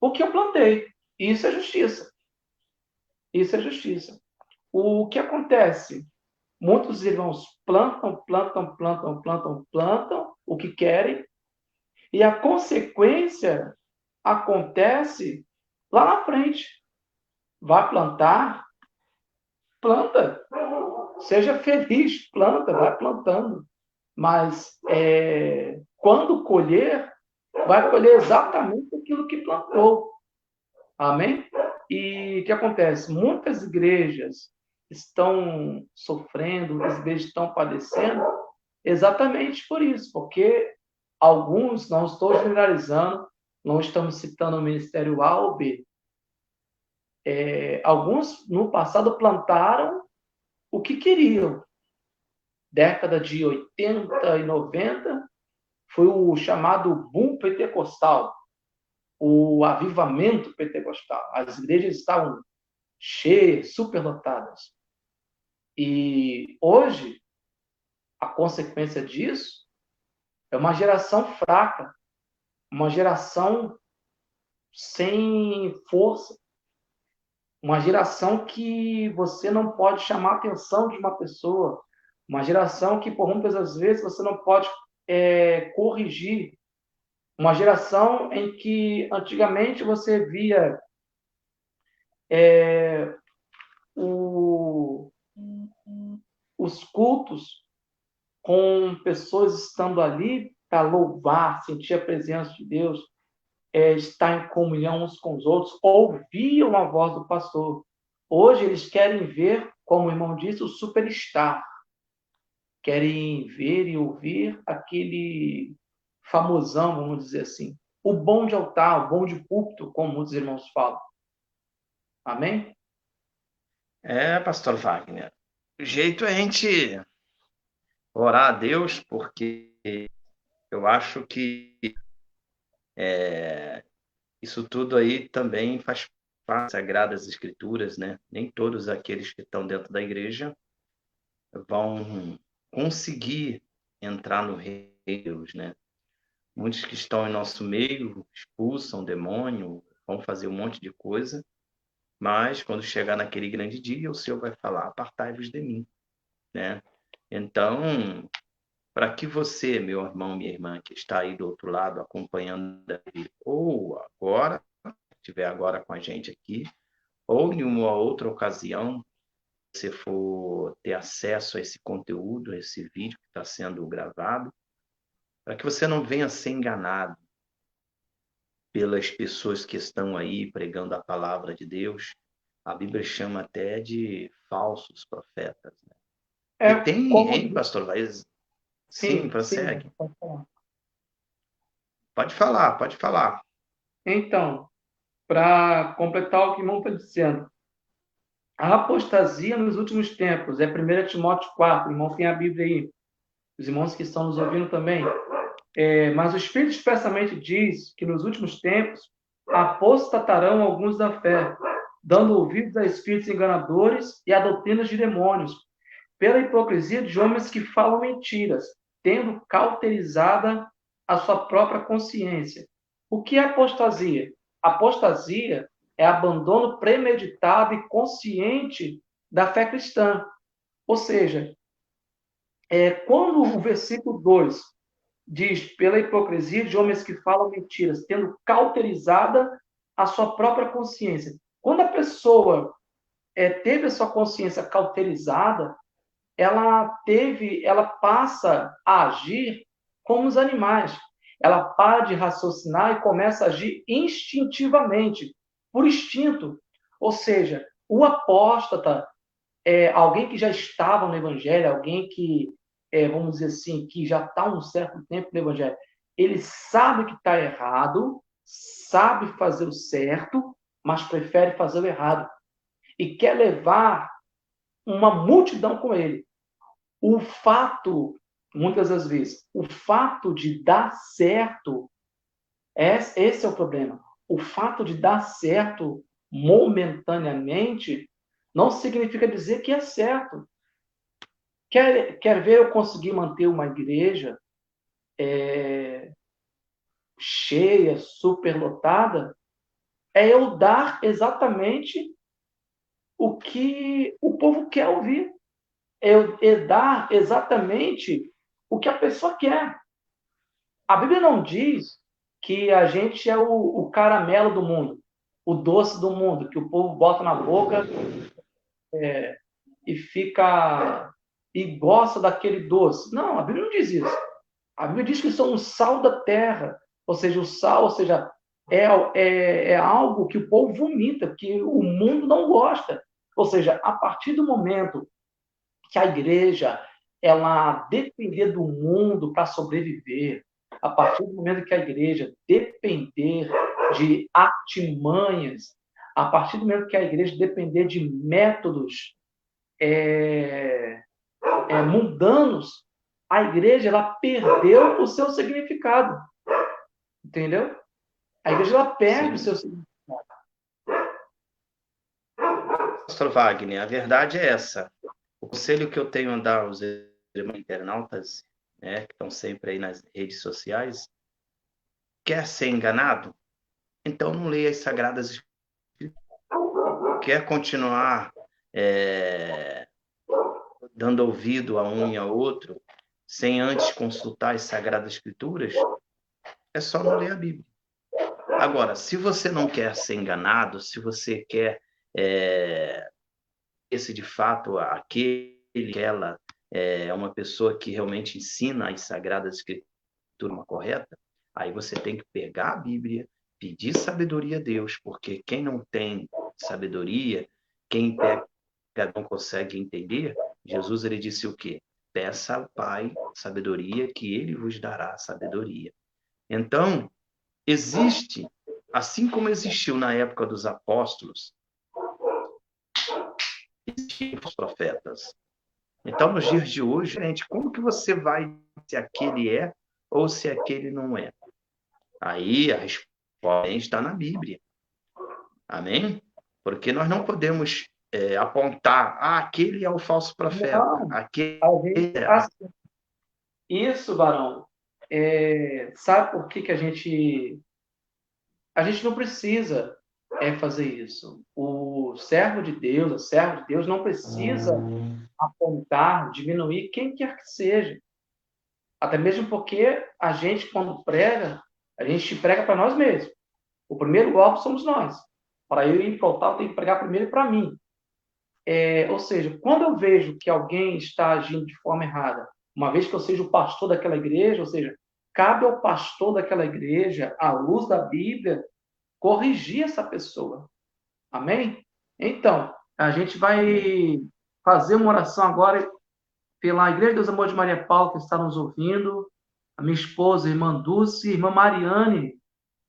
A: o que eu plantei. Isso é justiça. Isso é justiça. O que acontece? Muitos irmãos plantam o que querem, e a consequência acontece lá na frente. Vai plantar, planta. Seja feliz, planta, vai plantando. Mas quando colher, vai colher exatamente aquilo que plantou. Amém? E o que acontece? Muitas igrejas estão sofrendo, muitas igrejas estão padecendo exatamente por isso, porque alguns, não estou generalizando, não estamos citando o ministério A ou B. Alguns, no passado, plantaram o que queriam. Década de 80 e 90, foi o chamado boom pentecostal, o avivamento pentecostal. As igrejas estavam cheias, superlotadas. E hoje, a consequência disso é uma geração fraca, uma geração sem força, uma geração que você não pode chamar a atenção de uma pessoa, uma geração que, por muitas das vezes, você não pode corrigir, uma geração em que antigamente você via o, os cultos com pessoas estando ali para louvar, sentir a presença de Deus, estar em comunhão uns com os outros, ouviam a voz do pastor. Hoje eles querem ver, como o irmão disse, o superstar. Querem ver e ouvir aquele famosão, vamos dizer assim. O bom de altar, o bom de púlpito, como muitos irmãos falam. Amém?
B: Pastor Wagner, o jeito é a gente orar a Deus, porque eu acho que isso tudo aí também faz parte das Sagradas Escrituras, né? Nem todos aqueles que estão dentro da igreja vão conseguir entrar no reino de Deus, né? Muitos que estão em nosso meio expulsam o demônio, vão fazer um monte de coisa, mas quando chegar naquele grande dia, o Senhor vai falar: apartai-vos de mim, né? Então, para que você, meu irmão, minha irmã, que está aí do outro lado acompanhando, ou agora, estiver agora com a gente aqui, ou em uma outra ocasião, se for ter acesso a esse conteúdo, a esse vídeo que está sendo gravado, para que você não venha ser enganado pelas pessoas que estão aí pregando a palavra de Deus. A Bíblia chama até de falsos profetas, né? E tem,
A: Como...
B: hein, pastor Vaz? Sim,
A: Sim,
B: prossegue.
A: pode falar.
B: Pode falar, pode falar.
A: Então, para completar o que o irmão está dizendo, a apostasia nos últimos tempos, 1 Timóteo 4, o irmão tem a Bíblia aí, os irmãos que estão nos ouvindo também, mas o Espírito expressamente diz que nos últimos tempos apostatarão alguns da fé, dando ouvidos a espíritos enganadores e a doutrinas de demônios, pela hipocrisia de homens que falam mentiras, tendo cauterizada a sua própria consciência. O que é apostasia? Apostasia é abandono premeditado e consciente da fé cristã. Ou seja, quando o versículo 2 diz, pela hipocrisia de homens que falam mentiras, tendo cauterizada a sua própria consciência. Quando a pessoa teve a sua consciência cauterizada, ela passa a agir como os animais. Ela para de raciocinar e começa a agir instintivamente, por instinto. Ou seja, o apóstata é alguém que já estava no evangelho, alguém que, vamos dizer assim, que já está um certo tempo no evangelho. Ele sabe que está errado, sabe fazer o certo, mas prefere fazer o errado. E quer levar uma multidão com ele. O fato, muitas das vezes, o fato de dar certo, esse é o problema. O fato de dar certo momentaneamente não significa dizer que é certo. Quer ver eu conseguir manter uma igreja cheia, superlotada? É eu dar exatamente o que o povo quer ouvir. É dar exatamente o que a pessoa quer. A Bíblia não diz que a gente é o caramelo do mundo, o doce do mundo, que o povo bota na boca e fica e gosta daquele doce. Não, a Bíblia não diz isso. A Bíblia diz que somos sal da terra, ou seja, o sal, ou seja, é algo que o povo vomita, que o mundo não gosta. Ou seja, a partir do momento que a igreja ela depender do mundo para sobreviver, a partir do momento que a igreja depender de artimanhas, a partir do momento que a igreja depender de métodos mundanos, a igreja ela perdeu o seu significado, entendeu? A igreja ela perde o seu significado.
B: Pastor Wagner, a verdade é essa. O conselho que eu tenho a dar aos internautas, né, que estão sempre aí nas redes sociais, quer ser enganado? Então não leia as Sagradas Escrituras. Quer continuar dando ouvido a um e a outro, sem antes consultar as Sagradas Escrituras, é só não ler a Bíblia. Agora, se você não quer ser enganado, se você quer esse de fato aquela é uma pessoa que realmente ensina as Sagradas Escrituras de forma correta, aí você tem que pegar a Bíblia, pedir sabedoria a Deus, porque quem não tem sabedoria, quem pega não consegue entender, Jesus ele disse o quê? Peça ao Pai sabedoria, que ele vos dará sabedoria. Então, existe, assim como existiu na época dos apóstolos, existiam os profetas. Então, nos dias de hoje, gente, como que você vai se aquele é ou se aquele não é? Aí a resposta está na Bíblia. Amém? Porque nós não podemos apontar, aquele é o falso profeta.
A: Não,
B: Aquele
A: assim, isso, Barão, sabe por que a gente não precisa fazer isso? O servo de Deus, a serva de Deus não precisa apontar, diminuir quem quer que seja. Até mesmo porque a gente, quando prega, a gente prega para nós mesmos. O primeiro alvo somos nós. Para eu ir para o altar, eu tenho que pregar primeiro para mim. Ou seja, quando eu vejo que alguém está agindo de forma errada, uma vez que eu seja o pastor daquela igreja, ou seja, cabe ao pastor daquela igreja, à luz da Bíblia, corrigir essa pessoa. Amém? Então, a gente vai fazer uma oração agora pela Igreja dos Amores de Maria Paula, que está nos ouvindo, a minha esposa, a irmã Dulce, a irmã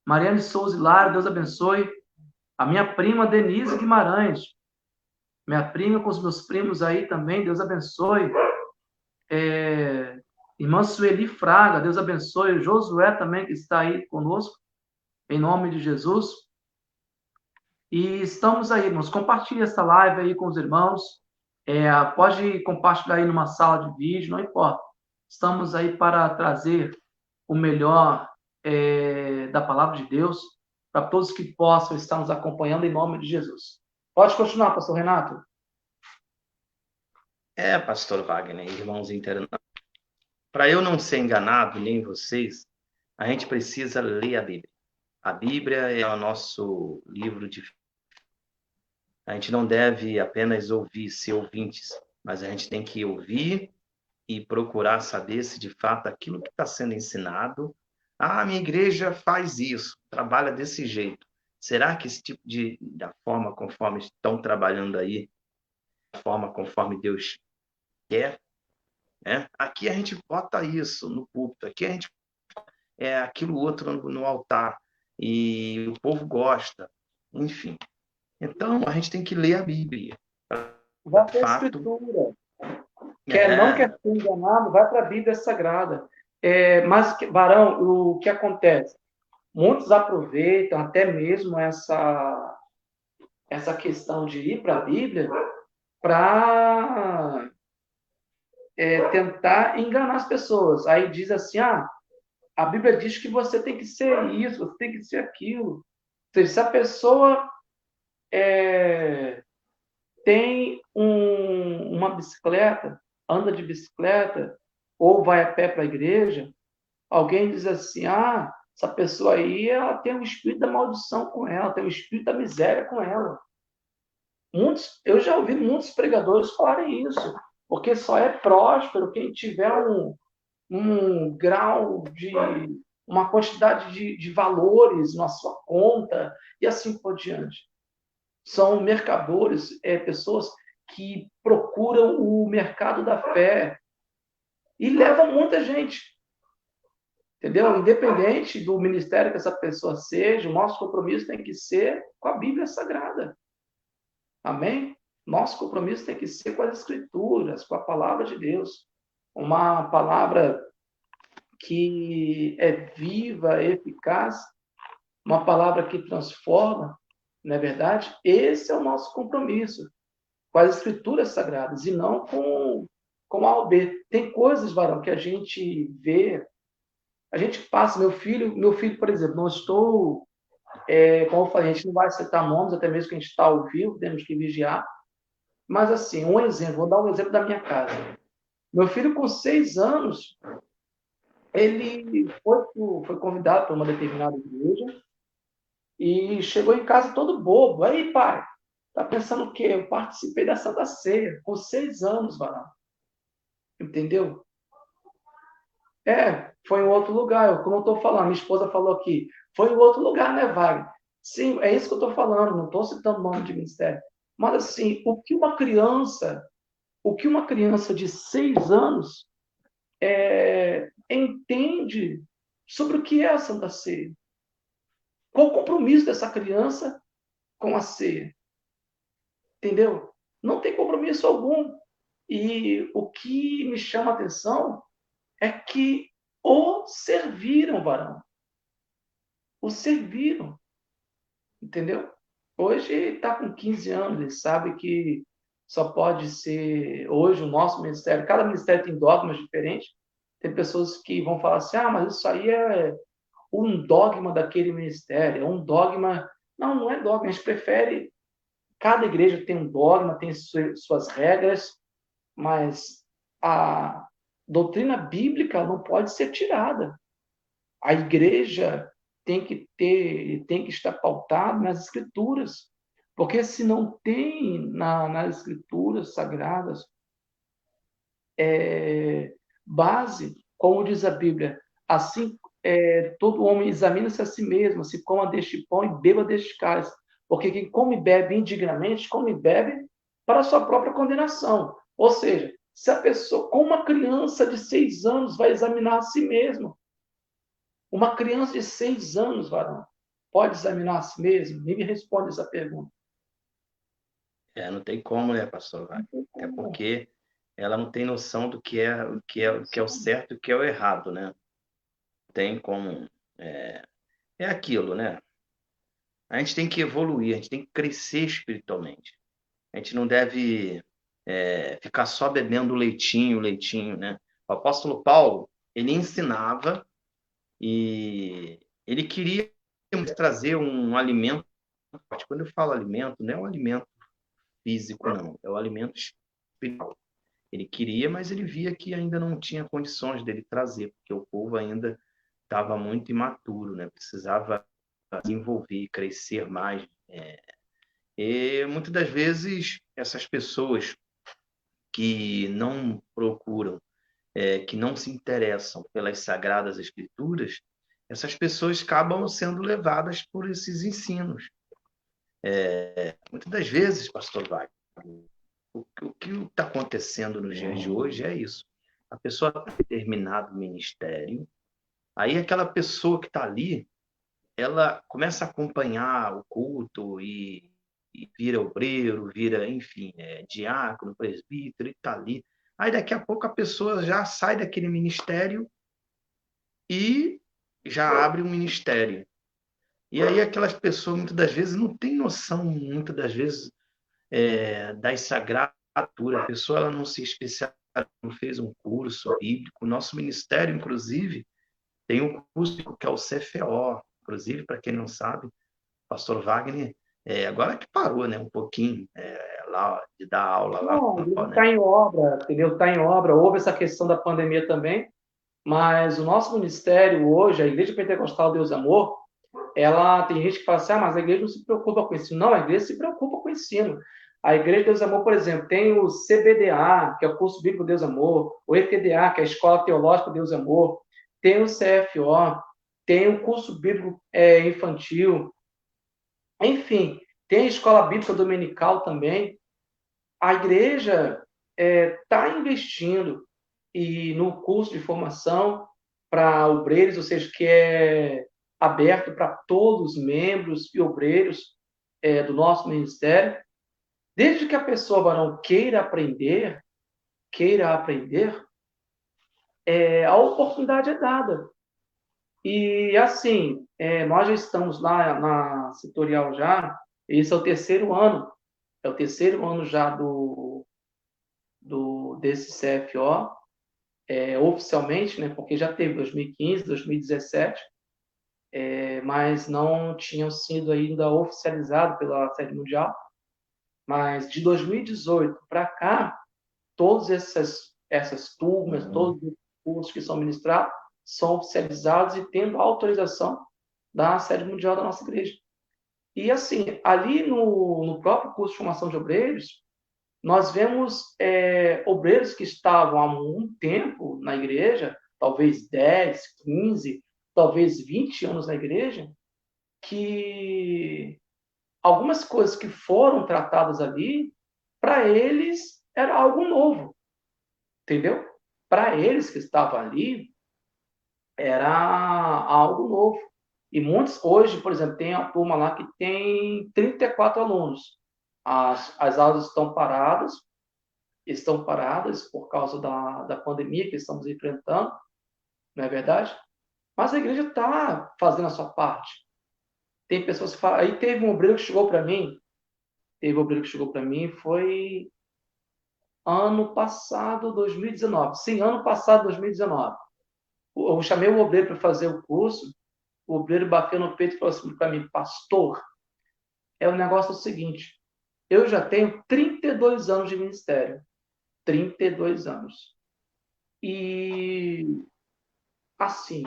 A: Mariane Souza Hilário, Deus abençoe, a minha prima Denise Guimarães, minha prima com os meus primos aí também, Deus abençoe, irmã Sueli Fraga, Deus abençoe, Josué também, que está aí conosco, em nome de Jesus. E estamos aí, irmãos. Compartilhe essa live aí com os irmãos. Pode compartilhar aí numa sala de vídeo, não importa. Estamos aí para trazer o melhor da palavra de Deus para todos que possam estar nos acompanhando em nome de Jesus. Pode continuar, pastor Renato.
B: Pastor Wagner, irmãos internautas. Para eu não ser enganado, nem vocês, a gente precisa ler a Bíblia. A Bíblia é o nosso livro de... A gente não deve apenas ouvir, ser ouvintes, mas a gente tem que ouvir e procurar saber se de fato aquilo que está sendo ensinado, minha igreja faz isso, trabalha desse jeito. Será que esse tipo da forma conforme estão trabalhando aí, da forma conforme Deus quer? Aqui a gente bota isso no púlpito, aqui a gente aquilo outro no altar, e o povo gosta, enfim. Então, a gente tem que ler a Bíblia.
A: Vai para a Escritura. Não quer ser enganado, vai para a Bíblia Sagrada. Mas, Barão, o que acontece? Muitos aproveitam até mesmo essa questão de ir para a Bíblia para tentar enganar as pessoas. Aí diz assim, a Bíblia diz que você tem que ser isso, você tem que ser aquilo. Ou seja, se a pessoa tem uma bicicleta, anda de bicicleta, ou vai a pé para a igreja, alguém diz assim, essa pessoa aí, ela tem um espírito da maldição com ela, tem um espírito da miséria com ela. Eu já ouvi muitos pregadores falarem isso, porque só é próspero quem tiver um grau de, uma quantidade de valores na sua conta e assim por diante. São mercadores, pessoas que procuram o mercado da fé e levam muita gente, entendeu? Independente do ministério que essa pessoa seja, o nosso compromisso tem que ser com a Bíblia Sagrada. Amém? Nosso compromisso tem que ser com as Escrituras, com a palavra de Deus. Uma palavra que é viva, eficaz, uma palavra que transforma, não é verdade? Esse é o nosso compromisso com as Escrituras Sagradas e não com A ou B. Tem coisas, varão, que a gente vê, a gente passa. Meu filho, por exemplo, não estou, como eu falei, a gente não vai citar nomes, até mesmo que a gente está ao vivo, temos que vigiar. Mas, assim, um exemplo, vou dar um exemplo da minha casa. Meu filho, com 6 anos, ele foi convidado para uma determinada igreja e chegou em casa todo bobo. Aí, pai, tá pensando o quê? Eu participei da Santa Ceia, com 6 anos, varão. Entendeu? Foi em outro lugar, como eu estou falando, minha esposa falou aqui, foi em outro lugar, né, Wagner? Sim, é isso que eu estou falando, não estou citando nome de ministério. Mas, assim, o que uma criança de 6 anos entende sobre o que é a Santa Ceia? Qual o compromisso dessa criança com a ceia? Entendeu? Não tem compromisso algum. E o que me chama a atenção é que o serviram, varão. O serviram. Entendeu? Hoje está com 15 anos, ele sabe que só pode ser. Hoje, o nosso ministério, cada ministério tem dogmas diferentes. Tem pessoas que vão falar assim: ah, mas isso aí é um dogma daquele ministério, é um dogma. Não, não é dogma, a gente prefere. Cada igreja tem um dogma, tem suas regras, mas a doutrina bíblica não pode ser tirada. A igreja tem que estar pautada nas escrituras, porque se não tem nas escrituras sagradas base, como diz a Bíblia, assim todo homem examina-se a si mesmo, se coma deste pão e beba deste cálice, porque quem come e bebe indignamente, come e bebe para a sua própria condenação. Ou seja, se a pessoa, como uma criança de 6 anos, vai examinar a si mesmo, uma criança de 6 anos, varão, pode examinar a si mesmo? Me responde essa pergunta.
B: Não tem como, né, pastor? Até porque ela não tem noção do que é o certo e o que é o errado, né? Não tem como. É aquilo, né? A gente tem que evoluir, a gente tem que crescer espiritualmente. A gente não deve ficar só bebendo leitinho, né? O apóstolo Paulo, ele ensinava e ele queria trazer um alimento. Quando eu falo alimento, não é um alimento físico, não. É o alimento espiritual. Ele queria, mas ele via que ainda não tinha condições dele trazer, porque o povo ainda estava muito imaturo, né? Precisava desenvolver, crescer mais. E muitas das vezes essas pessoas que não procuram, que não se interessam pelas sagradas escrituras, essas pessoas acabam sendo levadas por esses ensinos. Muitas das vezes, pastor Wagner, o que está acontecendo nos dias de hoje é isso. A pessoa tem determinado ministério, aí aquela pessoa que está ali, ela começa a acompanhar o culto e vira obreiro, vira, enfim, diácono, presbítero, e está ali. Aí daqui a pouco a pessoa já sai daquele ministério e já abre um ministério. E aí aquelas pessoas, muitas das vezes, não têm noção, muitas das vezes, das sagradas. A pessoa ela não se especializou, não fez um curso bíblico. O nosso ministério, inclusive, tem um curso que é o CFO. Inclusive, para quem não sabe, o pastor Wagner, agora que parou, né, um pouquinho lá de dar aula lá.
A: Não, ele está em obra, entendeu? Está em obra. Houve essa questão da pandemia também. Mas o nosso ministério hoje, a Igreja Pentecostal Deus é Amor, ela tem gente que fala assim, mas a igreja não se preocupa com o ensino. Não, a igreja se preocupa com o ensino. A Igreja Deus é Amor, por exemplo, tem o CBDA, que é o curso bíblico Deus é Amor, o ETDA, que é a Escola Teológica Deus é Amor, tem o CFO, tem o curso bíblico infantil, enfim, tem a Escola Bíblica Dominical também. A igreja está investindo no curso de formação para obreiros, ou seja, que é aberto para todos os membros e obreiros do nosso ministério. Desde que a pessoa, varão, queira aprender, a oportunidade é dada. E, assim, nós já estamos lá na setorial já, esse é o terceiro ano, já desse CFO, oficialmente, né, porque já teve 2015, 2017, mas não tinham sido ainda oficializados pela sede mundial. Mas de 2018 para cá, todas essas turmas, todos os cursos que são ministrados, são oficializados e tendo autorização da sede mundial da nossa igreja. E, assim, ali no próprio curso de formação de obreiros, nós vemos obreiros que estavam há um tempo na igreja, talvez 10, 15, talvez 20 anos na igreja, que algumas coisas que foram tratadas ali, para eles era algo novo, entendeu? Para eles que estavam ali, era algo novo. E muitos, hoje, por exemplo, tem a turma lá que tem 34 alunos. As aulas estão paradas por causa da pandemia que estamos enfrentando, não é verdade? Mas a igreja está fazendo a sua parte. Tem pessoas que falam. Aí teve um obreiro que chegou para mim, foi ano passado, 2019. Sim, ano passado, 2019. Eu chamei o obreiro para fazer o curso, o obreiro bateu no peito e falou assim para mim, pastor, o negócio é o seguinte, eu já tenho 32 anos de ministério. 32 anos. E, assim,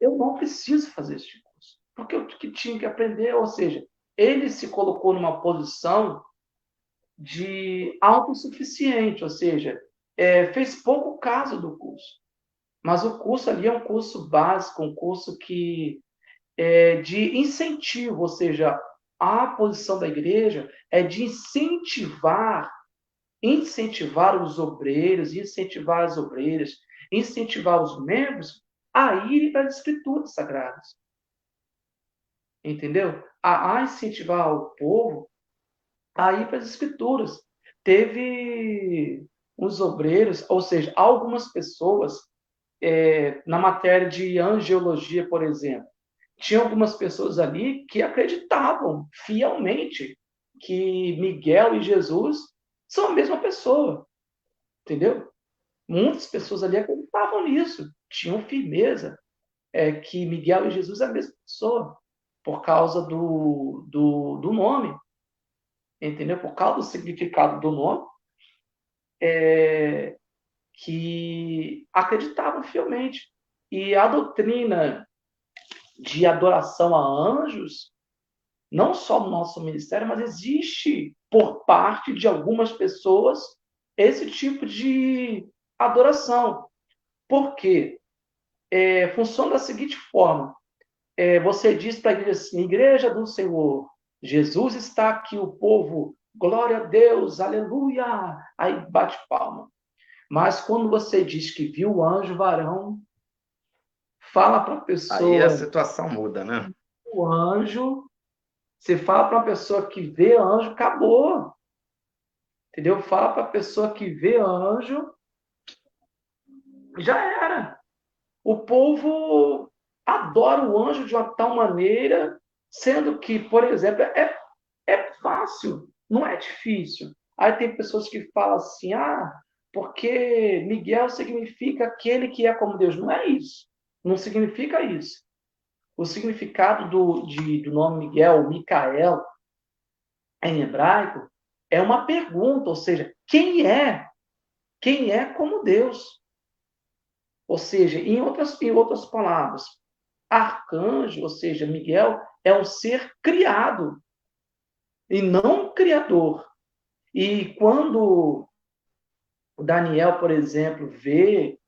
A: eu não preciso fazer esse curso. Porque eu que tinha que aprender, ou seja, ele se colocou numa posição de autossuficiente, ou seja, fez pouco caso do curso. Mas o curso ali é um curso básico, um curso que é de incentivo, ou seja, a posição da igreja é de incentivar os obreiros, incentivar as obreiras, incentivar os membros a irem para as escrituras sagradas. Entendeu? A incentivar o povo a ir para as escrituras. Teve os obreiros, ou seja, algumas pessoas, na matéria de angiologia, por exemplo, tinha algumas pessoas ali que acreditavam fielmente que Miguel e Jesus são a mesma pessoa, entendeu? Muitas pessoas ali acreditavam nisso, tinham firmeza, que Miguel e Jesus é a mesma pessoa, por causa do nome, entendeu? Por causa do significado do nome, que acreditavam fielmente. E a doutrina de adoração a anjos, não só no nosso ministério, mas existe por parte de algumas pessoas esse tipo de adoração. Por quê? Funciona da seguinte forma: você diz para a igreja assim, igreja do Senhor, Jesus está aqui, o povo, glória a Deus, aleluia, aí bate palma. Mas quando você diz que viu o anjo varão, fala para a
B: Aí a
A: pessoa,
B: situação muda, né?
A: o anjo, você fala para uma pessoa que vê anjo, acabou. Entendeu? Fala para a pessoa que vê anjo, já era. O povo adora o anjo de uma tal maneira, sendo que, por exemplo, é fácil, não é difícil. Aí tem pessoas que falam assim, porque Miguel significa aquele que é como Deus. Não é isso. Não significa isso. O significado do nome Miguel, Micael, em hebraico, é uma pergunta, ou seja, quem é? Quem é como Deus? Ou seja, em outras palavras, arcanjo, ou seja, Miguel, é um ser criado e não criador. E quando Daniel, por exemplo, vê,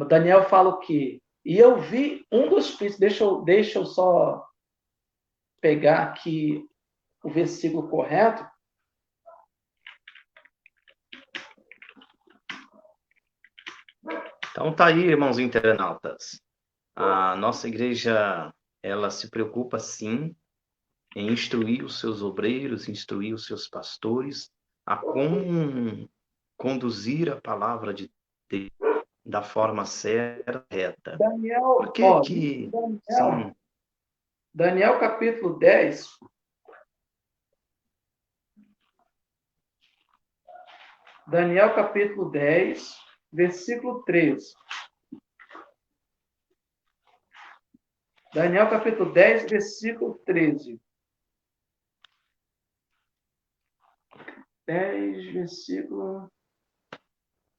A: Daniel fala o quê? E eu vi um dos príncipes, deixa eu só pegar aqui o versículo correto.
B: Então tá aí, irmãos internautas. A nossa igreja, ela se preocupa sim em instruir os seus obreiros, instruir os seus pastores a como conduzir a palavra de Deus da forma certa. Por
A: Daniel,
B: que
A: ó,
B: que
A: Daniel,
B: sim?
A: Daniel capítulo 10, Daniel capítulo 10, versículo 13. Daniel capítulo 10, versículo 13. 10, versículo.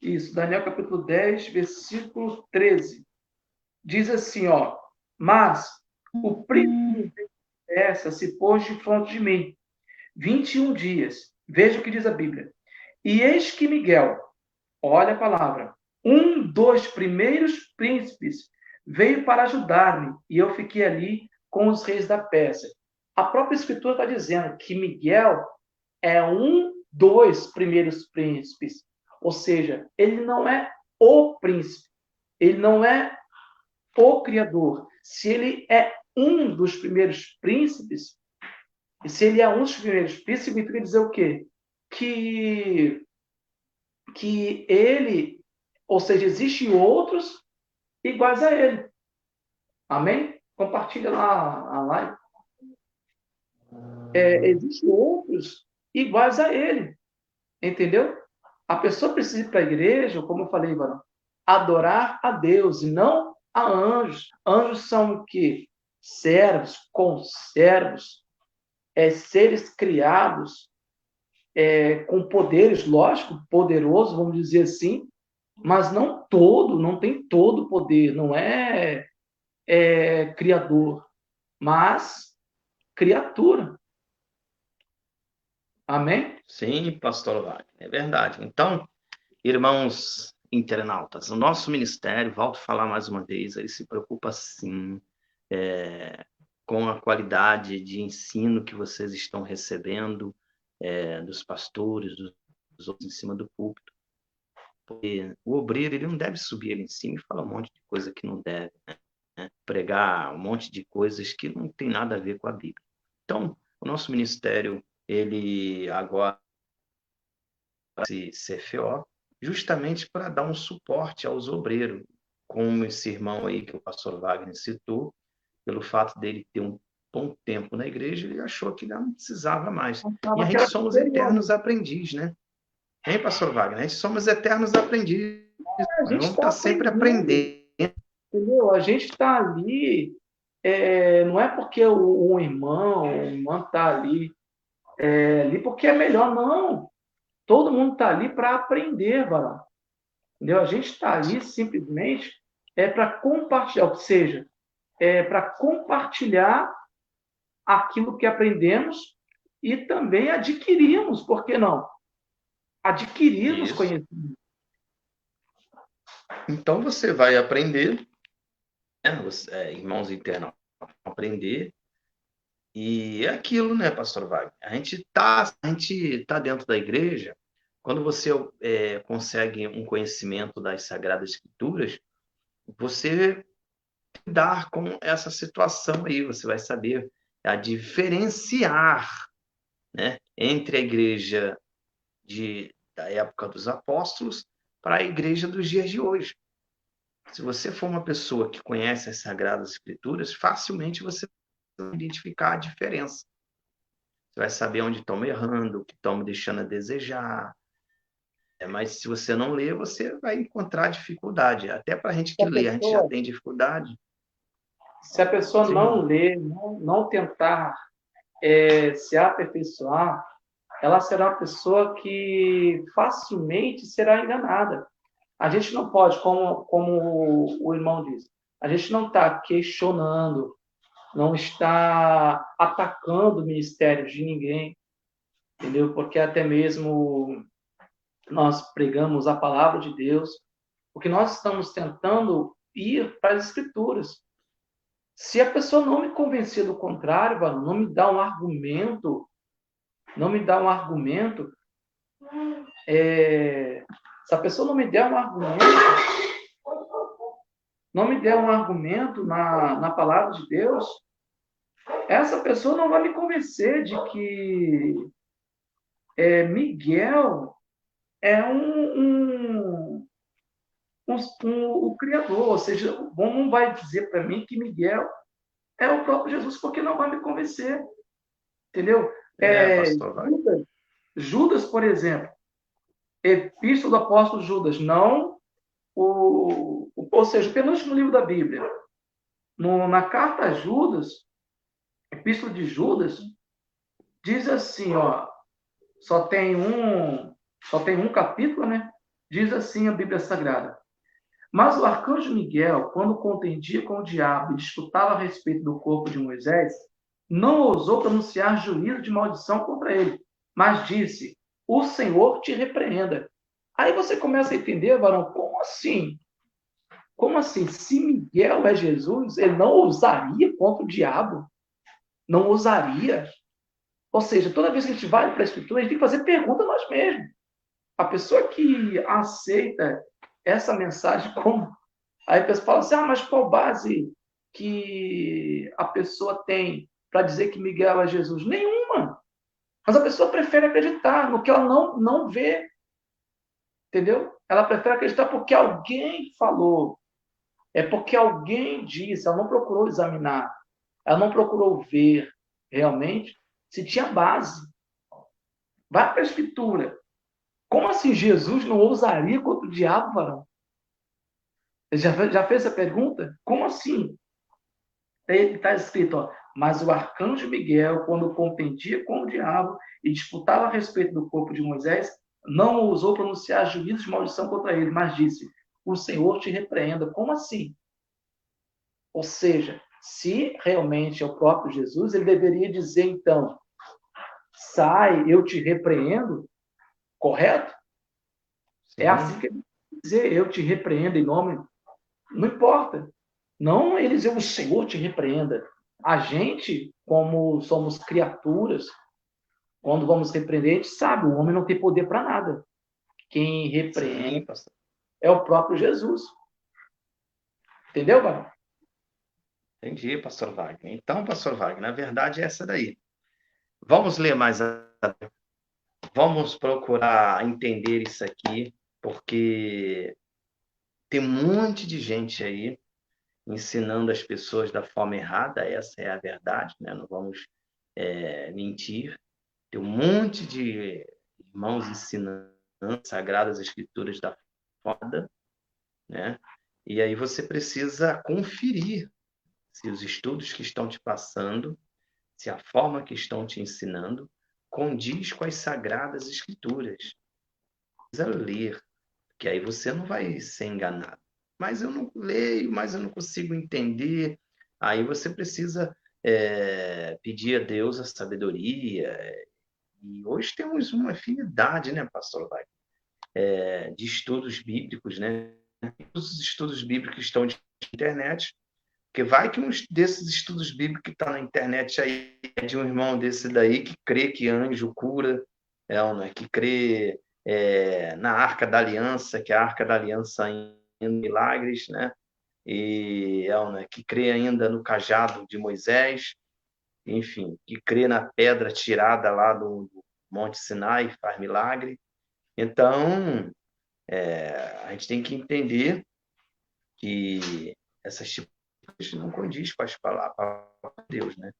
A: Isso, Daniel capítulo 10, versículo 13. Diz assim, ó. Mas o príncipe dessa se pôs de fronte de mim 21 dias. Veja o que diz a Bíblia. E eis que Miguel, olha a palavra, um dos primeiros príncipes, veio para ajudar-me, e eu fiquei ali com os reis da Pérsia. A própria Escritura está dizendo que Miguel é um dos primeiros príncipes. Ou seja, ele não é o príncipe, ele não é o criador. Se ele é um dos primeiros príncipes, e se ele é um dos primeiros príncipes, significa dizer o quê? Que ele, ou seja, existem outros iguais a ele. Amém? Compartilha lá a live. Existem outros iguais a ele. Entendeu? A pessoa precisa ir para a igreja, como eu falei, Varão, adorar a Deus e não a anjos. Anjos são o quê? Servos, conservos, seres criados com poderes, lógico, poderoso, vamos dizer assim, mas não tem todo o poder, não é criador, mas criatura. Amém?
B: Sim, pastor Wagner, é verdade. Então, irmãos internautas, o nosso ministério, volto a falar mais uma vez, ele se preocupa sim com a qualidade de ensino que vocês estão recebendo dos pastores, dos outros em cima do púlpito. Porque o obreiro ele não deve subir ali em cima e falar um monte de coisa que não deve, né? Pregar um monte de coisas que não tem nada a ver com a Bíblia. Então, o nosso ministério, ele agora se CFO, justamente para dar um suporte aos obreiros, como esse irmão aí que o pastor Wagner citou, pelo fato dele ter um bom tempo na igreja, ele achou que não precisava mais. E a
A: Achava que
B: gente
A: era
B: somos
A: superior, né?
B: eternos aprendizes, né? Hein, pastor Wagner? A gente somos eternos aprendizes.
A: A
B: Nós
A: gente
B: vamos
A: está
B: estar sempre
A: aprendendo,
B: aprendendo.
A: entendeu? A gente está ali, não é porque o irmão está ali porque é melhor, não. Todo mundo está ali para aprender, Varão. Entendeu? A gente está ali simplesmente para compartilhar, ou seja, para compartilhar aquilo que aprendemos e também adquirimos, por que não? Adquirirmos
B: Isso.
A: conhecimento.
B: Então você vai aprender, né? Irmãos internos, aprender. E é aquilo, né, pastor Wagner? A gente tá dentro da igreja, quando você consegue um conhecimento das Sagradas Escrituras, você lidar com essa situação aí, você vai saber diferenciar, né, entre a igreja da época dos apóstolos para a igreja dos dias de hoje. Se você for uma pessoa que conhece as Sagradas Escrituras, facilmente você vai identificar a diferença. Você vai saber onde estão errando, o que estão deixando a desejar. Mas se você não lê, você vai encontrar dificuldade. Até para a gente
A: Se
B: que
A: a
B: lê, a gente já
A: pessoa,
B: tem dificuldade.
A: se a pessoa não
B: Sim,
A: ler, não tentar se aperfeiçoar, ela será uma pessoa que facilmente será enganada. A gente não pode, como o irmão disse, a gente não está questionando, não está atacando ministérios de ninguém, entendeu? Porque até mesmo nós pregamos a palavra de Deus, porque nós estamos tentando ir para as Escrituras. Se a pessoa não me convencer do contrário, não me dá um argumento, não me dá um argumento, se a pessoa não me der um argumento, não me der um argumento na palavra de Deus, essa pessoa não vai me convencer de que Miguel é o Criador. Ou seja, não vai dizer para mim que Miguel é o próprio Jesus, porque não vai me convencer. Entendeu?
B: Pastor Wagner.
A: Judas, por exemplo, Epístola do Apóstolo Judas, não ou seja, o penúltimo livro da Bíblia. Na carta a Judas, Epístola de Judas, diz assim, ó, só tem um capítulo, né? Diz assim a Bíblia Sagrada. Mas o arcanjo Miguel, quando contendia com o diabo e disputava a respeito do corpo de Moisés, não ousou pronunciar juízo de maldição contra ele, mas disse: o Senhor te repreenda. Aí você começa a entender, varão, como assim? Como assim? Se Miguel é Jesus, ele não ousaria contra o diabo? Não ousaria? Ou seja, toda vez que a gente vai para a Escritura, a gente tem que fazer pergunta a nós mesmos. A pessoa que aceita essa mensagem como... Aí a pessoa fala assim, mas qual base que a pessoa tem para dizer que Miguel é Jesus? Nenhuma. Mas a pessoa prefere acreditar no que ela não vê. Entendeu? Ela prefere acreditar porque alguém falou. É porque alguém disse, ela não procurou examinar. Ela não procurou ver realmente se tinha base. Vai para a Escritura. Como assim Jesus não ousaria contra o diabo, varão? Já fez essa pergunta? Como assim? Ele está escrito, ó, mas o arcanjo Miguel, quando contendia com o diabo e disputava a respeito do corpo de Moisés, não ousou pronunciar juízo de maldição contra ele, mas disse: o Senhor te repreenda. Como assim? Ou seja, se realmente é o próprio Jesus, ele deveria dizer, então, sai, eu te repreendo, correto?
B: Sim.
A: É assim que ele dizer, eu te repreendo em nome. Não importa. Não ele dizer, o Senhor te repreenda. A gente, como somos criaturas, quando vamos repreender, a gente sabe, o homem não tem poder para nada. Quem repreende é o próprio Jesus. Entendeu, Varão?
B: Entendi, pastor Wagner. Então, pastor Wagner, na verdade é essa daí. Vamos ler mais. Vamos procurar entender isso aqui, porque tem um monte de gente aí ensinando as pessoas da forma errada, essa é a verdade, né? Não vamos mentir. Tem um monte de irmãos ensinando sagradas escrituras da forma, né? E aí você precisa conferir se os estudos que estão te passando, se a forma que estão te ensinando, condiz com as sagradas escrituras. Precisa ler, que aí você não vai ser enganado. Mas eu não leio, mas eu não consigo entender. Aí você precisa pedir a Deus a sabedoria. E hoje temos uma afinidade, né, pastor Wagner, de estudos bíblicos, né? Os estudos bíblicos estão na internet, porque vai que um desses estudos bíblicos que está na internet aí é de um irmão desse daí que crê que anjo cura, né? Que crê na Arca da Aliança, que a Arca da Aliança ainda milagres, né? E né? Que crê ainda no cajado de Moisés, enfim, que crê na pedra tirada lá do Monte Sinai e faz milagre. Então, a gente tem que entender que essas tipos não condiz com as palavras de Deus, né?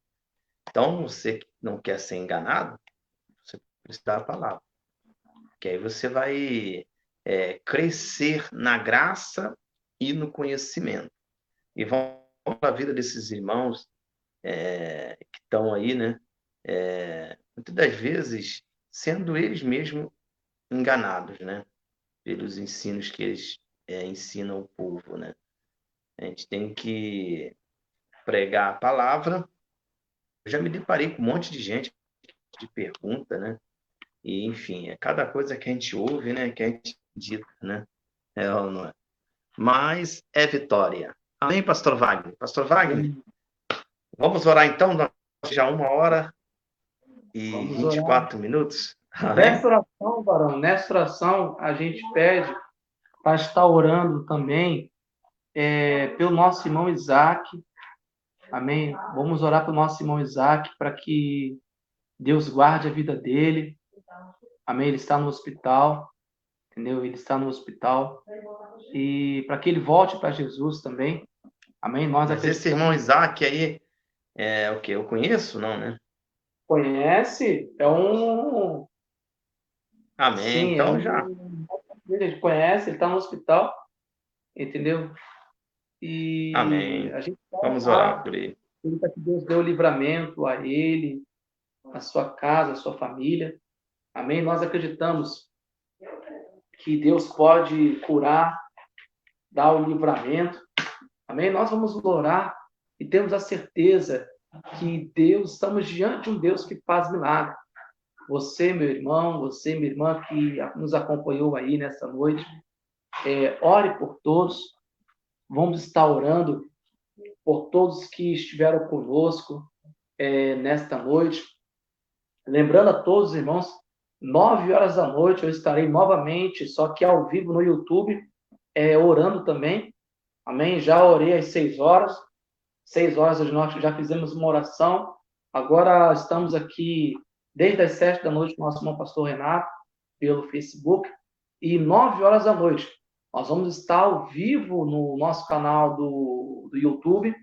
B: Então, você que não quer ser enganado, você precisa da palavra. Que aí você vai crescer na graça e no conhecimento. E vamos para a vida desses irmãos que estão aí, né? Muitas das vezes, sendo eles mesmos enganados, né? Pelos ensinos que eles ensina o povo, né? A gente tem que pregar a palavra. Eu já me deparei com um monte de gente de pergunta, né? E, enfim, é cada coisa que a gente ouve, né? Que a gente dita, né? É ou não é? Mas é vitória. Amém, Pastor Wagner? Pastor Wagner, vamos orar então? Já 1h24. Amém?
A: Nessa oração, varão, nessa oração a gente pede para estar orando também pelo nosso irmão Isaac. Amém? Vamos orar pelo nosso irmão Isaac para que Deus guarde a vida dele. Amém? Ele está no hospital, entendeu? Ele está no hospital. E para que ele volte para Jesus também. Amém? Nós
B: Mas esse irmão Isaac aí, é o que? Eu conheço, não, né?
A: Conhece? É um...
B: Amém,
A: Sim,
B: então já.
A: A gente conhece, ele está no hospital, entendeu? E
B: Amém.
A: a gente vai
B: Vamos orar
A: orar
B: por ele.
A: para que Deus dê o livramento a ele, a sua casa, a sua família. Amém? Nós acreditamos que Deus pode curar, dar o livramento. Amém? Nós vamos orar e temos a certeza que Deus, estamos diante de um Deus que faz milagre. Você, meu irmão, você, minha irmã, que nos acompanhou aí nessa noite, ore por todos. Vamos estar orando por todos que estiveram conosco nesta noite. Lembrando a todos os irmãos, 9 horas da noite eu estarei novamente, só que ao vivo no YouTube, orando também. Amém? Já orei às 6 horas. 6 horas nós já fizemos uma oração. Agora estamos aqui desde as 7 da noite com o nosso irmão pastor Renato, pelo Facebook. E 9 horas da noite nós vamos estar ao vivo no nosso canal do YouTube,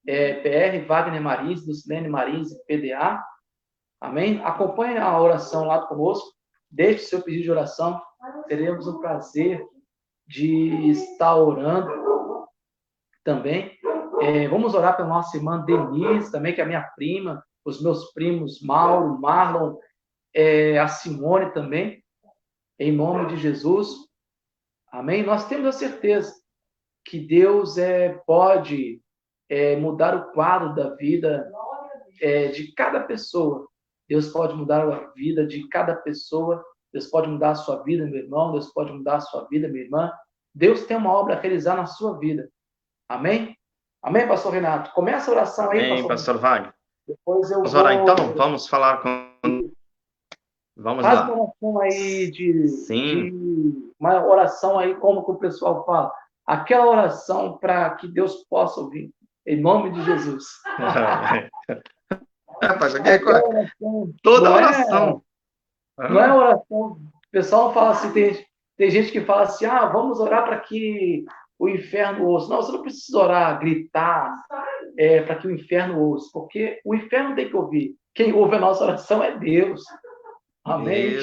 A: PR Wagner Marins, do Silene Marins e PDA. Amém? Acompanhe a oração lá conosco. Deixe seu pedido de oração. Teremos o prazer de estar orando também. Vamos orar pela nossa irmã Denise, também, que é a minha prima, os meus primos Mauro, Marlon, a Simone também, em nome de Jesus. Amém? Nós temos a certeza que Deus pode mudar o quadro da vida de cada pessoa. Deus pode mudar a vida de cada pessoa. Deus pode mudar a sua vida, meu irmão. Deus pode mudar a sua vida, minha irmã. Deus tem uma obra a realizar na sua vida. Amém? Amém, pastor Renato? Começa a oração aí,
B: Amém, pastor Wagner.
A: Depois eu
B: Vamos
A: vou...
B: orar então? Vamos falar com... Vamos
A: Faz
B: lá.
A: uma oração aí
B: Sim.
A: uma oração aí, como que o pessoal fala. Aquela oração para que Deus possa ouvir. Em nome de Jesus.
B: Toda oração.
A: Não é oração. O pessoal fala assim, tem gente que fala assim, vamos orar para que o inferno ouça. Não, você não precisa orar, gritar, para que o inferno ouça, porque o inferno tem que ouvir. Quem ouve a nossa oração é Deus. Amém?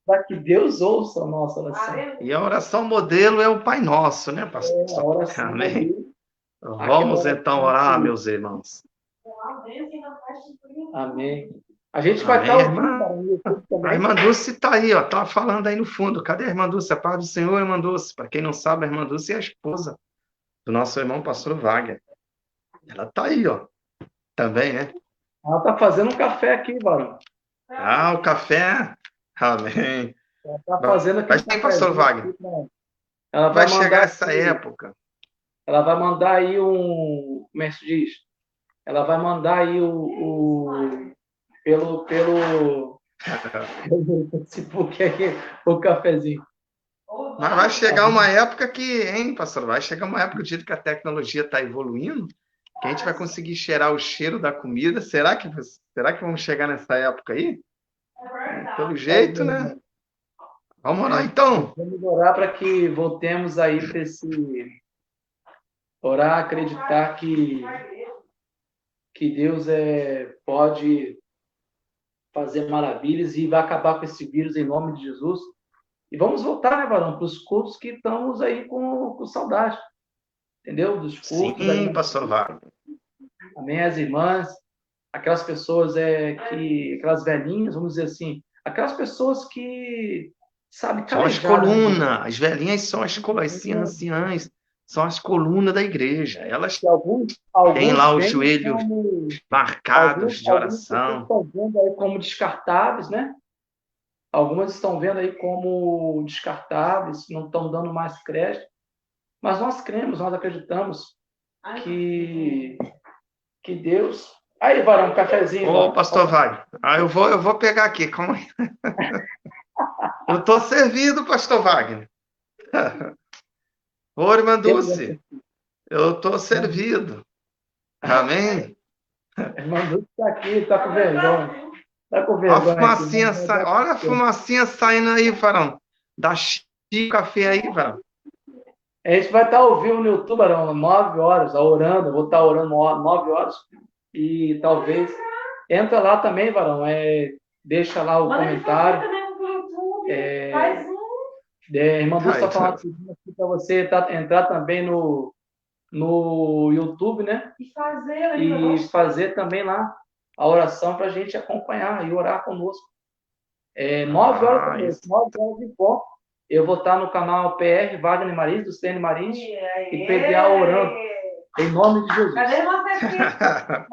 A: Para que Deus ouça a nossa oração.
B: E a oração modelo é o Pai Nosso, né, pastor?
A: A oração
B: Amém?
A: modelo.
B: Vamos então orar, meus irmãos.
A: Amém. A gente vai estar ouvindo
B: a irmã Dulce está aí, ó, tá falando aí no fundo. Cadê a irmã Dulce? A paz do Senhor, irmã Dulce. Para quem não sabe, a irmã Dulce é a esposa do nosso irmão pastor Wagner. Ela está aí, ó. Também, né?
A: Ela está fazendo um café aqui, varão.
B: O café. Amém.
A: Ela está fazendo aqui
B: um café. Pastor Wagner.
A: Ela
B: vai chegar essa época.
A: Ela vai mandar aí como é que se diz? Ela vai mandar aí pelo Facebook aqui, o cafezinho.
B: Mas vai chegar uma época pastor? Vai chegar uma época, do jeito que a tecnologia está evoluindo, que a gente vai conseguir cheirar o cheiro da comida. Será que vamos chegar nessa época aí? Pelo jeito, né? Vamos orar então.
A: Vamos orar para que voltemos aí para esse... Orar, acreditar que Deus pode fazer maravilhas e vai acabar com esse vírus em nome de Jesus. E vamos voltar, né, varão, para os cultos que estamos aí com saudade. Entendeu? Dos cultos.
B: Sim, pastor Wagner.
A: Amém, as irmãs, aquelas pessoas aquelas velhinhas, vamos dizer assim, aquelas pessoas que sabe,
B: São as
A: calejada, né?
B: colunas, as velhinhas são as anciãs, são as colunas da igreja. Elas
A: Que
B: têm
A: alguns
B: lá os
A: veem
B: joelhos
A: como
B: marcados de
A: algumas pessoas
B: oração.
A: estão vendo aí como descartáveis, né? Algumas estão vendo aí como descartáveis, não estão dando mais crédito, mas nós cremos, nós acreditamos que, que Deus. Aí, varão, um cafezinho,
B: Ô,
A: varão.
B: pastor Wagner, eu vou pegar aqui, calma aí. Eu estou servido, pastor Wagner. Ô, irmã Dulce, eu estou servido. Amém?
A: Irmão Duque está aqui, está com vergonha. Está com
B: Olha a
A: vergonha aqui.
B: fumacinha, olha a fumacinha saindo aí, varão. Dá café aí, varão.
A: A gente vai estar ao vivo no YouTube, Arão, 9 horas, orando. Eu vou estar orando 9 horas. E talvez. Entra lá também, Varão. Deixa lá o comentário. Irmã Dulce está falando para você entrar também no YouTube, né? E fazer também lá a oração para a gente acompanhar e orar conosco. 9 horas da noite, 9 horas de ponto. Eu vou estar no canal PR Wagner Marins, do CN Marins, e PDA orando. Em nome de Jesus.
C: Cadê a irmã Cecília?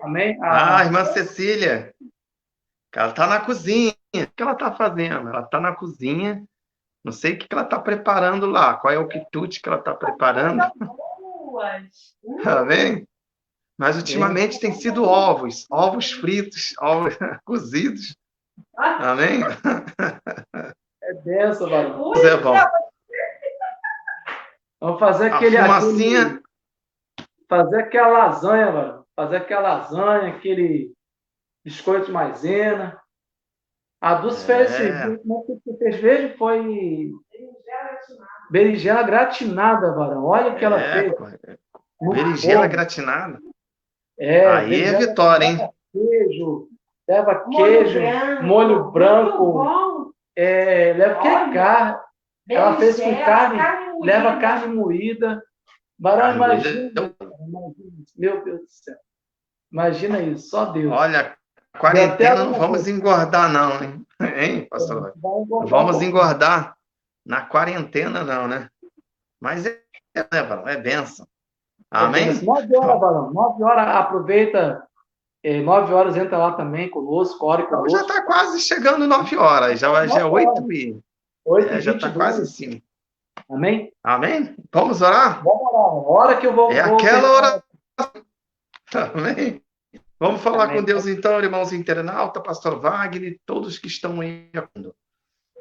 A: Amém?
B: Irmã Cecília. Ela está na cozinha. O que ela está fazendo? Ela está na cozinha. Não sei o que ela está preparando lá. Qual é o quitute que ela está preparando? Amém? Mas ultimamente tem sido ovos fritos, ovos cozidos. Amém?
A: É benção, varão.
B: É bom.
A: Vamos fazer fazer aquela lasanha, varão. Fazer aquela lasanha, aquele biscoito de maisena. A Dulce fez que fez veja foi berinjela gratinada, varão. Olha o que ela fez.
B: Berinjela gratinada. Aí é vitória, hein?
A: Leva queijo, molho branco, leva aquele carne. Ela fez com carne, leva carne moída. Varão, imagina. Meu Deus do céu. Imagina isso, só Deus.
B: Olha, quarentena não vamos engordar, não, hein? Hein, pastor? Não vamos engordar na quarentena, não, né? Mas é bênção. Amém?
A: 9 horas, varão. 9 horas, aproveita. 9 horas entra lá também conosco, ore conosco.
B: Então já está quase chegando 9 horas. Já é 8 e...
A: 8
B: já está quase assim.
A: Amém?
B: Amém? Vamos orar?
A: Vamos orar. A hora que eu vou...
B: aquela hora. Amém? Vamos falar
A: Amém.
B: com Deus então, irmãos internautas, pastor Wagner e todos que estão aí.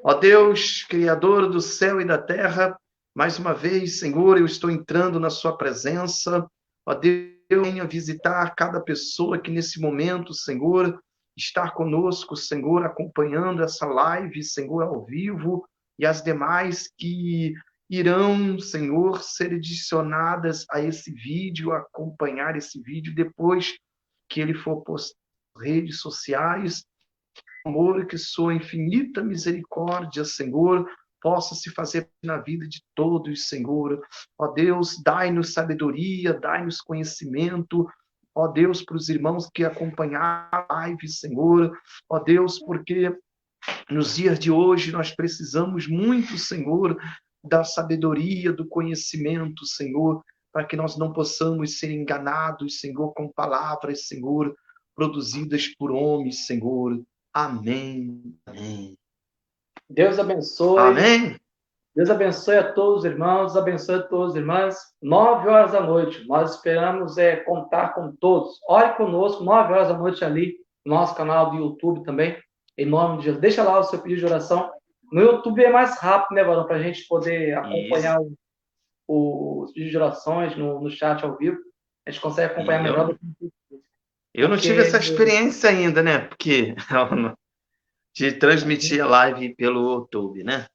B: Ó Deus, Criador do céu e da terra, mais uma vez, Senhor, eu estou entrando na sua presença. Ó Deus, venha visitar cada pessoa que nesse momento, Senhor, está conosco, Senhor, acompanhando essa live, Senhor, ao vivo, e as demais que irão, Senhor, ser adicionadas a esse vídeo, acompanhar esse vídeo depois que ele for postado nas redes sociais. Amor, que sua infinita misericórdia, Senhor, possa se fazer na vida de todos, Senhor. Ó Deus, dai-nos sabedoria, dai-nos conhecimento, ó Deus, para os irmãos que acompanharam a live, Senhor. Ó Deus, porque nos dias de hoje nós precisamos muito, Senhor, da sabedoria, do conhecimento, Senhor, para que nós não possamos ser enganados, Senhor, com palavras, Senhor, produzidas por homens, Senhor. Amém. Amém.
A: Deus abençoe.
B: Amém.
A: Deus abençoe a todos os irmãos, abençoe a todas as irmãs. 9 horas da noite, nós esperamos contar com todos. Ore conosco, 9 horas da noite ali, no nosso canal do YouTube também, em nome de Jesus. Deixa lá o seu pedido de oração. No YouTube é mais rápido, né, Varão, para a gente poder acompanhar os vídeos de orações no chat ao vivo. A gente consegue acompanhar melhor do que
B: eu não tive essa experiência ainda, né? Porque de transmitir a live pelo YouTube, né?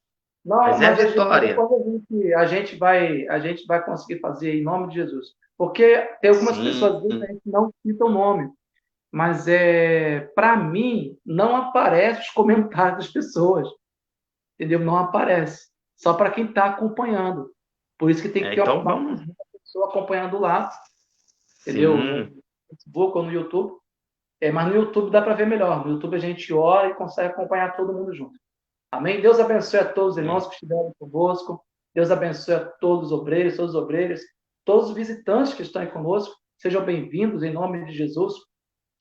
A: Não,
B: mas é vitória.
A: A gente vai conseguir fazer em nome de Jesus. Porque tem algumas pessoas que a gente não cita o nome. Mas para mim, não aparece os comentários das pessoas. Entendeu? Não aparece. Só para quem está acompanhando. Por isso que tem que ter uma pessoa acompanhando lá. Entendeu? No Facebook ou no YouTube. Mas no YouTube dá para ver melhor. No YouTube a gente ora e consegue acompanhar todo mundo junto. Amém? Deus abençoe a todos os irmãos que estiveram conosco. Deus abençoe a todos os obreiros, todos os obreiras, todos os visitantes que estão aí conosco. Sejam bem-vindos em nome de Jesus.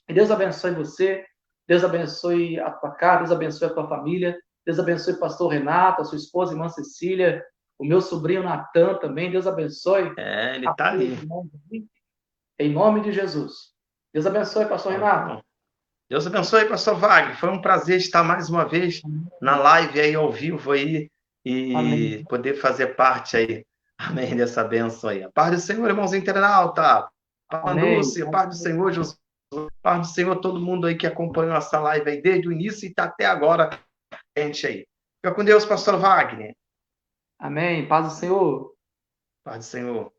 A: E Deus abençoe você. Deus abençoe a tua casa. Deus abençoe a tua família. Deus abençoe o pastor Renato, a sua esposa, irmã Cecília, o meu sobrinho Natan também. Deus abençoe
B: Ele
A: a
B: tá
A: todos
B: ali.
A: os irmãos em nome de Jesus. Deus abençoe, pastor Renato.
B: Deus abençoe, pastor Wagner. Foi um prazer estar mais uma vez na live aí, ao vivo aí, e
A: Amém.
B: poder fazer parte aí, amém, dessa bênção aí. A paz do Senhor, irmãos internauta. Paz Lúcia, paz do Senhor, Josué. Paz do Senhor, todo mundo aí que acompanhou essa live aí desde o início e está até agora, gente aí. Fica com Deus, pastor Wagner.
A: Amém. Paz do Senhor.
B: Paz do Senhor.